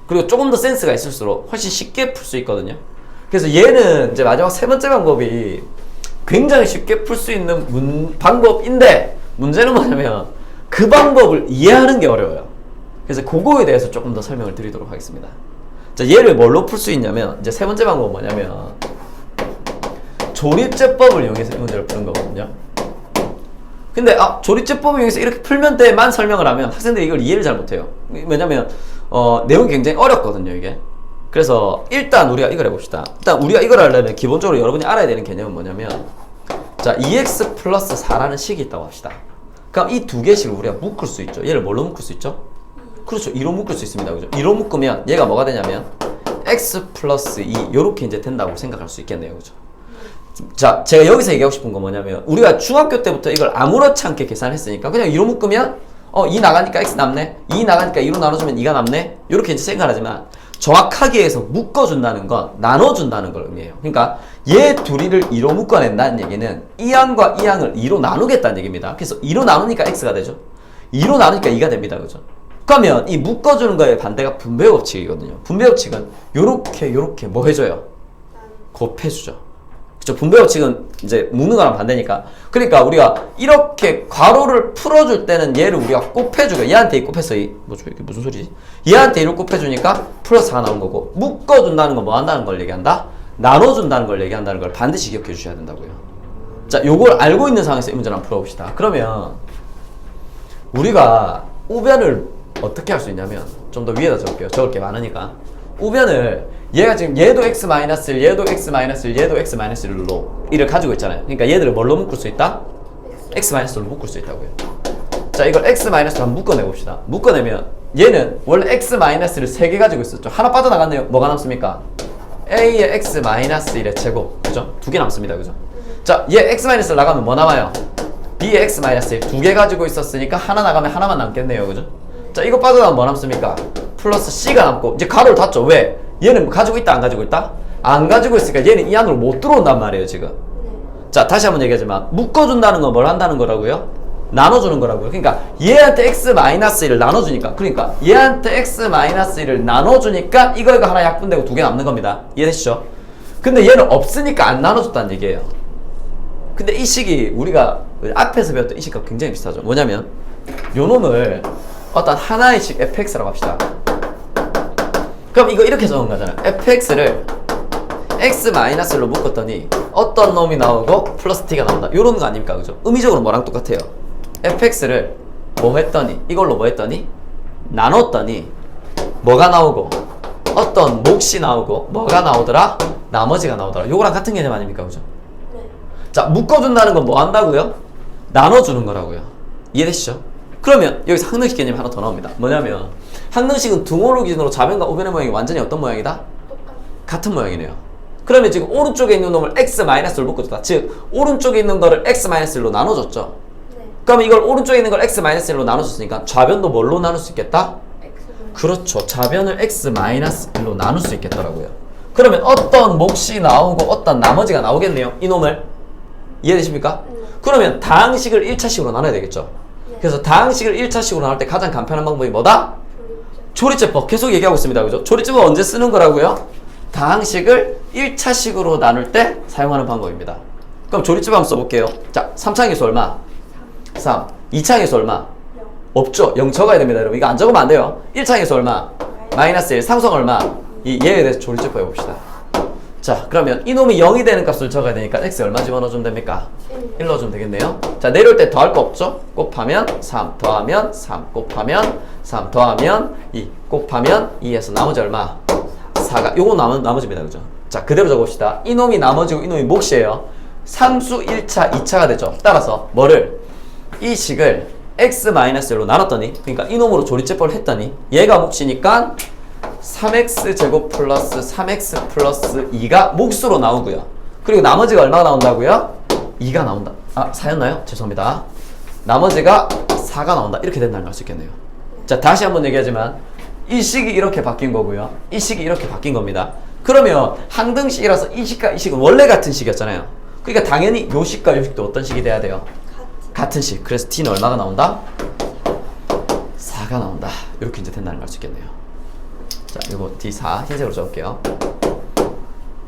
A: 그리고 조금 더 센스가 있을수록 훨씬 쉽게 풀 수 있거든요. 그래서 얘는 이제 마지막 세 번째 방법이 굉장히 쉽게 풀 수 있는 방법인데 문제는 뭐냐면 그 방법을 이해하는 게 어려워요. 그래서 그거에 대해서 조금 더 설명을 드리도록 하겠습니다. 자, 얘를 뭘로 풀 수 있냐면 이제 세 번째 방법은 뭐냐면 조립제법을 이용해서 이 문제를 푸는 거거든요. 근데 조립제법을 이용해서 이렇게 풀면 돼만 설명을 하면 학생들이 이걸 이해를 잘 못해요. 왜냐면 내용이 굉장히 어렵거든요, 이게. 그래서 일단 우리가 이걸 해봅시다. 일단 우리가 이걸 하려면 기본적으로 여러분이 알아야 되는 개념은 뭐냐면 자, 2x 플러스 4라는 식이 있다고 합시다. 그럼 이 두 개씩을 우리가 묶을 수 있죠. 얘를 뭘로 묶을 수 있죠? 그렇죠. 2로 묶을 수 있습니다. 그죠? 2로 묶으면 얘가 뭐가 되냐면 x 플러스 2 요렇게 이제 된다고 생각할 수 있겠네요. 그죠? 자, 제가 여기서 얘기하고 싶은 건 뭐냐면 우리가 중학교 때부터 이걸 아무렇지 않게 계산했으니까 그냥 2로 묶으면 2 나가니까 x 남네, 2 나가니까 2로 나눠주면 2가 남네 요렇게 이제 생각하지만 정확하게 해서 묶어준다는 건 나눠준다는 걸 의미해요. 그러니까 얘 둘이를 2로 묶어낸다는 얘기는 이 항과 이 항을 2로 나누겠다는 얘기입니다. 그래서 2로 나누니까 x가 되죠. 2로 나누니까 2가 됩니다. 그죠? 그러면 이 묶어주는 거의 반대가 분배 법칙이거든요. 분배 법칙은 요렇게 뭐 해줘요? 곱해주죠. 그죠? 분배 법칙은 이제 묶는 거랑 반대니까. 그러니까 우리가 이렇게 괄호를 풀어줄 때는 얘를 우리가 곱해주고 얘한테 이 곱해서 이게 무슨 소리지? 얘한테 이를 곱해주니까 플러스 4가 나온 거고 묶어준다는 건 뭐 한다는 걸 얘기한다? 나눠준다는 걸 얘기한다는 걸 반드시 기억해 주셔야 된다고요. 자, 요걸 알고 있는 상황에서 이 문제를 한번 풀어봅시다. 그러면 우리가 우변을 어떻게 할 수 있냐면 좀 더 위에다 적을게요. 적을 게 많으니까 우변을 얘가 지금 얘도 x-1 얘도 x-1 얘도 x-1로 이를 가지고 있잖아요. 그러니까 얘들을 뭘로 묶을 수 있다? x-로 묶을 수 있다고요. 자, 이걸 x-로 한번 묶어내봅시다. 묶어내면 얘는 원래 x-를 3개 가지고 있었죠. 하나 빠져나갔네요. 뭐가 남습니까? a의 x-1의 제곱. 그죠? 2개 남습니다. 그죠? 자, 얘 x-를 나가면 뭐 남아요? b의 x-1 2개 가지고 있었으니까 하나 나가면 하나만 남겠네요. 그죠? 자, 이거 빠져나가면 뭐 남습니까? 플러스 c가 남고 이제 가로를 닫죠. 왜? 얘는 가지고 있다 안 가지고 있다? 안 가지고 있으니까 얘는 이 안으로 못 들어온단 말이에요. 지금. 자, 다시 한번 얘기하지만 묶어준다는 건 뭘 한다는 거라고요? 나눠주는 거라고요. 그러니까 얘한테 x-1을 나눠주니까, 그러니까 얘한테 x-1을 나눠주니까 이거 하나 약분되고 2개 남는 겁니다. 이해되시죠? 근데 얘는 없으니까 안 나눠줬다는 얘기예요. 근데 이 식이 우리가 앞에서 배웠던 이 식과 굉장히 비슷하죠. 뭐냐면 요 놈을 어떤 하나의 식 fx라고 합시다. 그럼 이거 이렇게 적은 거잖아요. fx를 x-로 묶었더니 어떤 놈이 나오고 플러스 t가 나온다. 요런 거 아닙니까? 그죠? 의미적으로 뭐랑 똑같아요. fx를 뭐 했더니 이걸로 뭐 했더니 나눴더니 뭐가 나오고 어떤 몫이 나오고 뭐가 나오더라? 나머지가 나오더라. 요거랑 같은 개념 아닙니까? 그죠?
B: 네.
A: 자, 묶어준다는 건 뭐 한다고요? 나눠주는 거라고요. 이해되시죠? 그러면 여기서 항등식 개념이 하나 더 나옵니다. 뭐냐면 항등식은 등호를 기준으로 좌변과 우변의 모양이 완전히 어떤 모양이다? 같은 모양이네요. 그러면 지금 오른쪽에 있는 놈을 x-로 묶어줬다. 즉 오른쪽에 있는 거를 x-1로 나눠줬죠.
B: 네.
A: 그러면 이걸 오른쪽에 있는 걸 x-1로 나눠줬으니까 좌변도 뭘로 나눌 수 있겠다?
B: X는
A: 그렇죠. 좌변을 x-1로 나눌 수 있겠더라고요. 그러면 어떤 몫이 나오고 어떤 나머지가 나오겠네요. 이놈을. 이해되십니까? 그러면 다항식을 1차식으로 나눠야 되겠죠. 그래서 다항식을 1차식으로 나눌 때 가장 간편한 방법이 뭐다? 조리제법. 계속 얘기하고 있습니다. 그죠? 조리제법 언제 쓰는 거라고요? 다항식을 1차식으로 나눌 때 사용하는 방법입니다. 그럼 조리제법 한번 써볼게요. 자, 3차항계수 얼마? 3. 2차항에서 얼마?
B: 0.
A: 없죠. 0 적어야 됩니다, 여러분. 이거 안 적으면 안 돼요. 1차항에서 얼마? 마이너스 1. 상수항 얼마? 얘에 대해서 조리제법 해봅시다. 자, 그러면 이놈이 0이 되는 값을 적어야 되니까 x 얼마 집어넣어주면 됩니까? 1 넣어주면 되겠네요. 자, 내려올 때 더할 거 없죠? 곱하면 3, 더하면 3, 곱하면 3, 더하면 2, 곱하면 2에서 나머지 얼마? 4가, 요거 나머지입니다. 그죠? 자, 그대로 적어봅시다. 이놈이 나머지고 이놈이 몫이에요. 상수 1차, 2차가 되죠. 따라서 뭐를? 이 식을 x-1로 나눴더니, 그러니까 이놈으로 조리제법을 했더니 얘가 몫이니까 3x 제곱 플러스 3x 플러스 2가 몫으로 나오고요. 그리고 나머지가 얼마가 나온다고요? 2가 나온다. 아, 4였나요? 죄송합니다. 나머지가 4가 나온다. 이렇게 된다는 걸 알 수 있겠네요. 자, 다시 한번 얘기하지만 이 식이 이렇게 바뀐 거고요. 이 식이 이렇게 바뀐 겁니다. 그러면 항등식이라서 이 식과 이 식은 원래 같은 식이었잖아요. 그러니까 당연히 요 식과 요 식도 어떤 식이 돼야 돼요? 같은 식. 그래서 D는 얼마가 나온다? 4가 나온다. 이렇게 이제 된다는 걸 알 수 있겠네요. 자, 이거 D4 흰색으로 적을게요.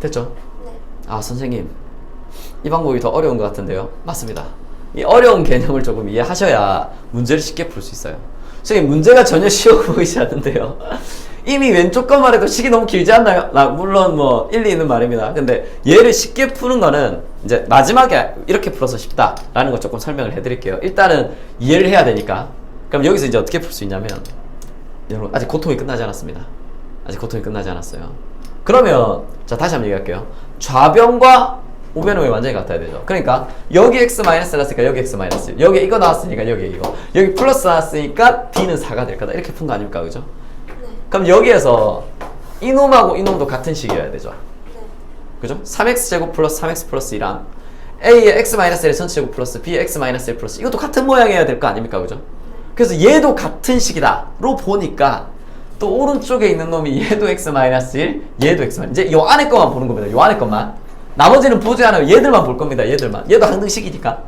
A: 됐죠?
B: 네.
A: 아, 선생님, 이 방법이 더 어려운 것 같은데요? 맞습니다. 이 어려운 개념을 조금 이해하셔야 문제를 쉽게 풀 수 있어요. 선생님, 문제가 전혀 쉬워 보이지 않는데요. 이미 왼쪽 것만 해도 식이 너무 길지 않나요? 물론 뭐 일리 있는 말입니다. 근데 얘를 쉽게 푸는 거는 이제 마지막에 이렇게 풀어서 쉽다라는 거 조금 설명을 해드릴게요. 일단은 이해를 해야 되니까. 그럼 여기서 이제 어떻게 풀 수 있냐면, 여러분, 아직 고통이 끝나지 않았습니다. 아직 고통이 끝나지 않았어요. 그러면 자, 다시 한번 얘기할게요. 좌변과 우변은 완전히 같아야 되죠. 그러니까 여기 x 마이너스 나왔으니까 여기 x 마이너스, 여기 이거 나왔으니까 여기 이거, 여기 플러스 나왔으니까 d는 4가 될 거다. 이렇게 푼 거 아닙니까? 그죠?
B: 네.
A: 그럼 여기에서 이놈하고 이놈도 같은 식이어야 되죠.
B: 네.
A: 그죠? 3x 제곱 플러스 3x 플러스 2랑 a의 x 마이너스 1 전체 제곱 플러스 b의 x 마이너스 1 플러스, 이것도 같은 모양이어야 될 거 아닙니까? 그죠? 그래서 얘도 같은 식이다로 보니까 또 오른쪽에 있는 놈이 얘도 x-1, 얘도 x-1. 이제 요 안에 것만 보는 겁니다. 요 안에 것만. 나머지는 보지 않아요. 얘들만 볼 겁니다. 얘들만. 얘도 항등식이니까.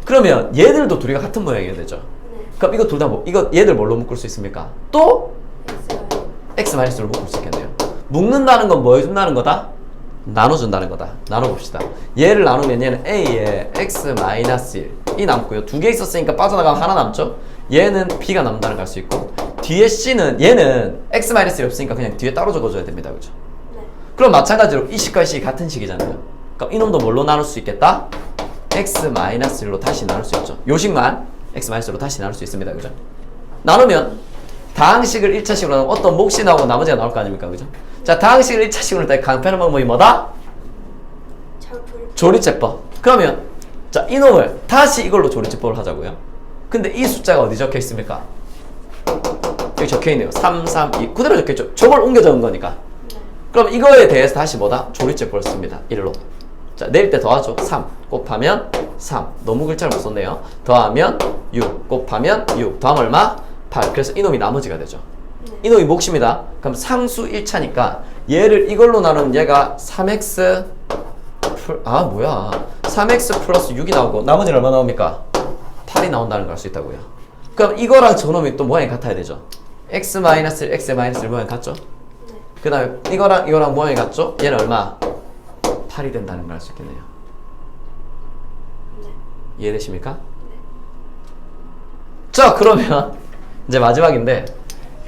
A: 그러면 얘들도 둘이가 같은 모양이어야 되죠.
B: 네.
A: 그럼 이거 둘 다 뭐, 이거 얘들 뭘로 묶을 수 있습니까? 또
B: X요.
A: x-로 묶을 수 있겠네요. 묶는다는 건 뭐 해준다는 거다? 나눠준다는 거다. 나눠봅시다. 얘를 나누면 얘는 a에 x-1이 남고요. 두 개 있었으니까 빠져나가면 하나 남죠? 얘는 b가 남는다는 걸 알 수 있고, 뒤에 c는, 얘는 x-1이 없으니까 그냥 뒤에 따로 적어줘야 됩니다. 그죠?
B: 네.
A: 그럼 마찬가지로 이 식과 이 식이 같은 식이잖아요. 그럼 이놈도 뭘로 나눌 수 있겠다? x-1로 다시 나눌 수 있죠. 요 식만 x-1로 다시 나눌 수 있습니다. 그죠? 나누면 다항식을 1차식으로 나누면 어떤 몫이 나오고 나머지가 나올 거 아닙니까? 그죠? 자, 다항식을 1차식으로 할 때 간편한 방법이 뭐다? 조리제법. 그러면 자, 이놈을 다시 이걸로 조리제법을 하자고요. 근데 이 숫자가 어디 적혀 있습니까? 여기 적혀 있네요. 3, 3, 2. 그대로 적혀 있죠. 저걸 옮겨 적은 거니까.
B: 네.
A: 그럼 이거에 대해서 다시 뭐다? 조리제법을 씁니다. 1로. 자, 내릴 때 더하죠. 3 곱하면 3. 너무 글자를 못 썼네요. 더하면 6 곱하면 6. 더하면 얼마? 8. 그래서 이놈이 나머지가 되죠.
B: 네.
A: 이놈이 몫입니다. 그럼 상수 1차니까 얘를 이걸로 나누면 얘가 3x 뭐야, 3x 플러스 6이 나오고 나머지는 얼마 나옵니까? 8이 나온다는 걸 알 수 있다고요. 그럼 이거랑 저놈이 또 모양이 같아야 되죠. x-1, x-1 모양이 같죠?
B: 네.
A: 그 다음에 이거랑 모양이 같죠? 얘는 얼마? 8이 된다는 걸 알 수 있겠네요.
B: 네.
A: 이해되십니까?
B: 네.
A: 자, 그러면 이제 마지막인데,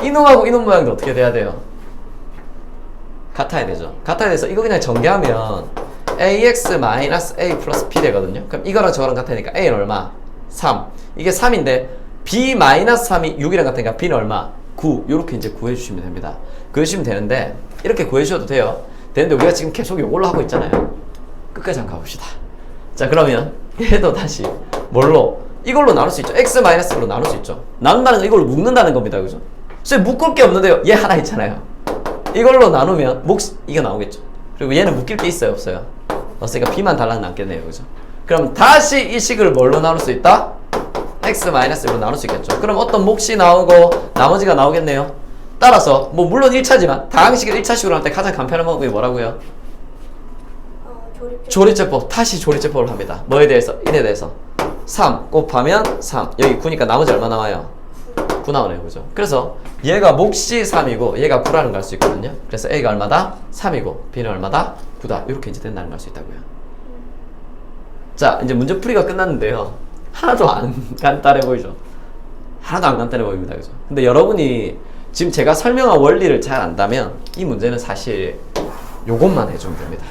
A: 이놈하고 이놈 모양도 어떻게 돼야 돼요? 같아야 되죠. 같아야 돼서 이거 그냥 전개하면 ax-a 플러스 b 되거든요. 그럼 이거랑 저거랑 같으니까 a는 얼마? 3. 이게 3인데 b-3이 6이랑 같으니까 b는 얼마? 9. 요렇게 이제 구해주시면 됩니다. 구해주시면 되는데, 이렇게 구해주셔도 돼요. 되는데 우리가 지금 계속 요걸로 하고 있잖아요. 끝까지 한번 가봅시다. 자, 그러면 얘도 다시 뭘로? 이걸로 나눌 수 있죠. x-로 나눌 수 있죠. 나눈다는 건 이걸로 묶는다는 겁니다. 그죠? 선생님, 묶을 게 없는데요. 얘 하나 있잖아요. 이걸로 나누면 이거 나오겠죠. 그리고 얘는 묶일 게 있어요? 없어요? 없으니까 b만 달랑 남겠네요. 그죠? 그럼 다시 이 식을 뭘로 나눌 수 있다? x-로 나눌 수 있겠죠. 그럼 어떤 몫이 나오고 나머지가 나오겠네요. 따라서 뭐 물론 1차지만 다항식을 1차식으로 할 때 가장 간편한 방법이 뭐라고요? 조리제법. 다시 조리제법을 합니다. 뭐에 대해서? 인에 대해서 3 곱하면 3. 여기 9니까 나머지 얼마 나와요? 9 나오네요. 그죠? 그래서 얘가 몫이 3이고 얘가 9라는 걸 알 수 있거든요. 그래서 A가 얼마다? 3이고 B는 얼마다? 9다. 이렇게 이제 된다는 걸 알 수 있다고요. 자, 이제 문제 풀이가 끝났는데요. 하나도 안 간단해 보이죠? 하나도 안 간단해 보입니다. 그죠? 근데 여러분이 지금 제가 설명한 원리를 잘 안다면 이 문제는 사실 요것만 해주면 됩니다.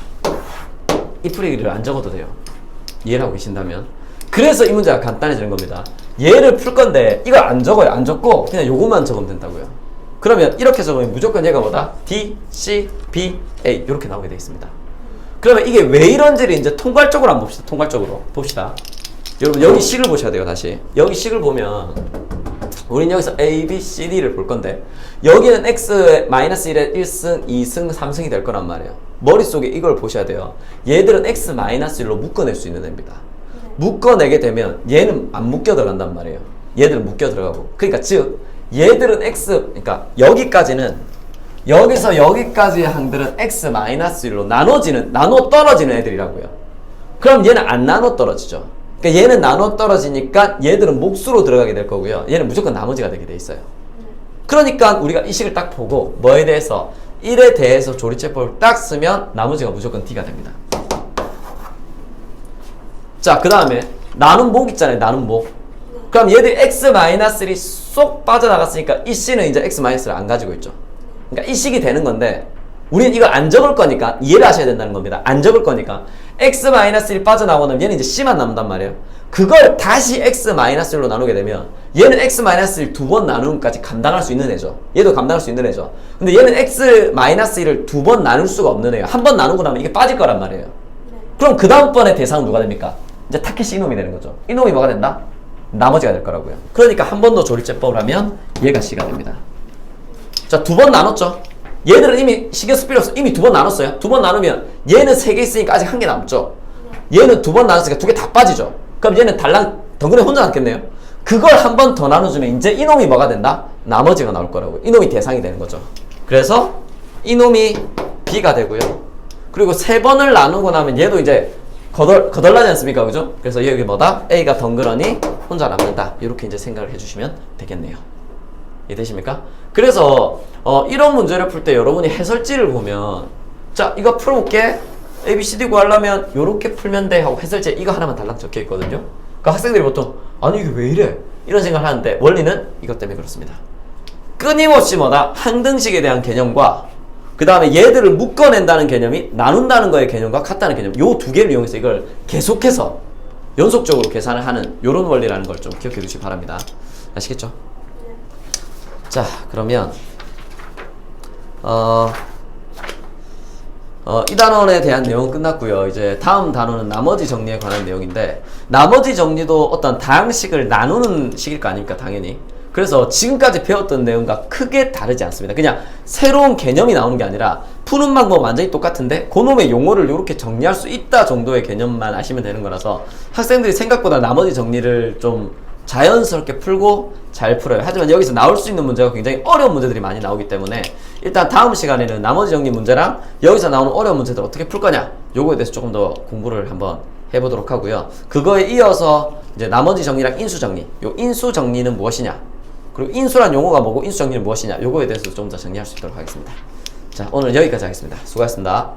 A: 이 풀이를 안 적어도 돼요. 이해를 하고 계신다면. 그래서 이 문제가 간단해지는 겁니다. 얘를 풀 건데 이걸 안 적어요. 안 적고 그냥 요것만 적으면 된다고요. 그러면 이렇게 적으면 무조건 얘가 뭐다? D, C, B, A 이렇게 나오게 되어 있습니다. 그러면 이게 왜 이런지를 이제 통괄적으로 한번 봅시다. 통괄적으로 봅시다. 여러분 여기 식을 보셔야 돼요. 다시 여기 식을 보면 우린 여기서 A, B, C, D를 볼 건데 여기는 X-1에 1승, 2승, 3승이 될 거란 말이에요. 머릿속에 이걸 보셔야 돼요. 얘들은 X-1로 묶어낼 수 있는 애입니다. 묶어내게 되면 얘는 안 묶여 들어간단 말이에요. 얘들은 묶여 들어가고. 그러니까 즉 얘들은 그러니까 여기까지는 여기서 여기까지의 항들은 X-1로 나눠 떨어지는 애들이라고요. 그럼 얘는 안 나눠 떨어지죠. 그러니까 얘는 나눠 떨어지니까 얘들은 몫으로 들어가게 될 거고요. 얘는 무조건 나머지가 되게 돼 있어요. 그러니까 우리가 이 식을 딱 보고 뭐에 대해서 1에 대해서 조리체법을 딱 쓰면 나머지가 무조건 D가 됩니다. 자, 그 다음에 나눈 목 있잖아요. 나눈 목. 그럼 얘들이 X-1이 쏙 빠져나갔으니까 이 C는 이제 X-를 안 가지고 있죠. 그러니까 이 식이 되는 건데 우리는 이걸 안 적을 거니까 이해를 하셔야 된다는 겁니다. 안 적을 거니까 X-1이 빠져나오고 나면 얘는 이제 C만 남는단 말이에요. 그걸 다시 X-1로 나누게 되면 얘는 X-1을 두 번 나누기까지 감당할 수 있는 애죠. 얘도 감당할 수 있는 애죠. 근데 얘는 X-1을 두 번 나눌 수가 없는 애예요. 한 번 나누고 나면 이게 빠질 거란 말이에요. 그럼 그 다음번에 대상은 누가 됩니까? 이제 타케시 이놈이 되는 거죠. 이놈이 뭐가 된다? 나머지가 될 거라고요. 그러니까 한 번 더 조리제법을 하면 얘가 C가 됩니다. 자, 두 번 나눴죠? 얘들은 이미 신경 쓸 필요 없어. 이미 두 번 나눴어요. 두 번 나누면 얘는 3개 있으니까 아직 1개 남죠? 얘는 두 번 나눴으니까 2개 다 빠지죠? 그럼 얘는 달랑 덩그러니 혼자 남겠네요? 그걸 한 번 더 나눠주면 이제 이놈이 뭐가 된다? 나머지가 나올 거라고요. 이놈이 대상이 되는 거죠. 그래서 이놈이 B가 되고요. 그리고 3번을 나누고 나면 얘도 이제 거덜나지 않습니까? 그죠? 그래서 여기 뭐다? A가 덩그러니 혼자 남는다. 이렇게 이제 생각을 해주시면 되겠네요. 이해되십니까? 그래서 이런 문제를 풀 때 여러분이 해설지를 보면 자, 이거 풀어볼게. A, B, C, D 구하려면 요렇게 풀면 돼 하고 해설지에 이거 하나만 달랑 적혀 있거든요. 그러니까 학생들이 보통 아니 이게 왜 이래? 이런 생각을 하는데 원리는 이것 때문에 그렇습니다. 끊임없이 뭐다? 항등식에 대한 개념과 그 다음에 얘들을 묶어낸다는 개념이 나눈다는 거의 개념과 같다는 개념, 요 두 개를 이용해서 이걸 계속해서 연속적으로 계산을 하는 요런 원리라는 걸 좀 기억해 두시기 바랍니다. 아시겠죠? 자, 그러면 이 단원에 대한 내용은 끝났고요. 이제 다음 단원은 나머지 정리에 관한 내용인데 나머지 정리도 어떤 다항식을 나누는 식일 거 아닙니까? 당연히. 그래서 지금까지 배웠던 내용과 크게 다르지 않습니다. 그냥 새로운 개념이 나오는 게 아니라 푸는 방법 완전히 똑같은데 그놈의 용어를 이렇게 정리할 수 있다 정도의 개념만 아시면 되는 거라서 학생들이 생각보다 나머지 정리를 좀 자연스럽게 풀고 잘 풀어요. 하지만 여기서 나올 수 있는 문제가 굉장히 어려운 문제들이 많이 나오기 때문에 일단 다음 시간에는 나머지 정리 문제랑 여기서 나오는 어려운 문제들 어떻게 풀 거냐 요거에 대해서 조금 더 공부를 한번 해보도록 하고요. 그거에 이어서 이제 나머지 정리랑 인수 정리, 요 인수 정리는 무엇이냐, 그리고 인수란 용어가 뭐고 인수 정리는 무엇이냐 요거에 대해서 좀 더 정리할 수 있도록 하겠습니다. 자, 오늘 여기까지 하겠습니다. 수고하셨습니다.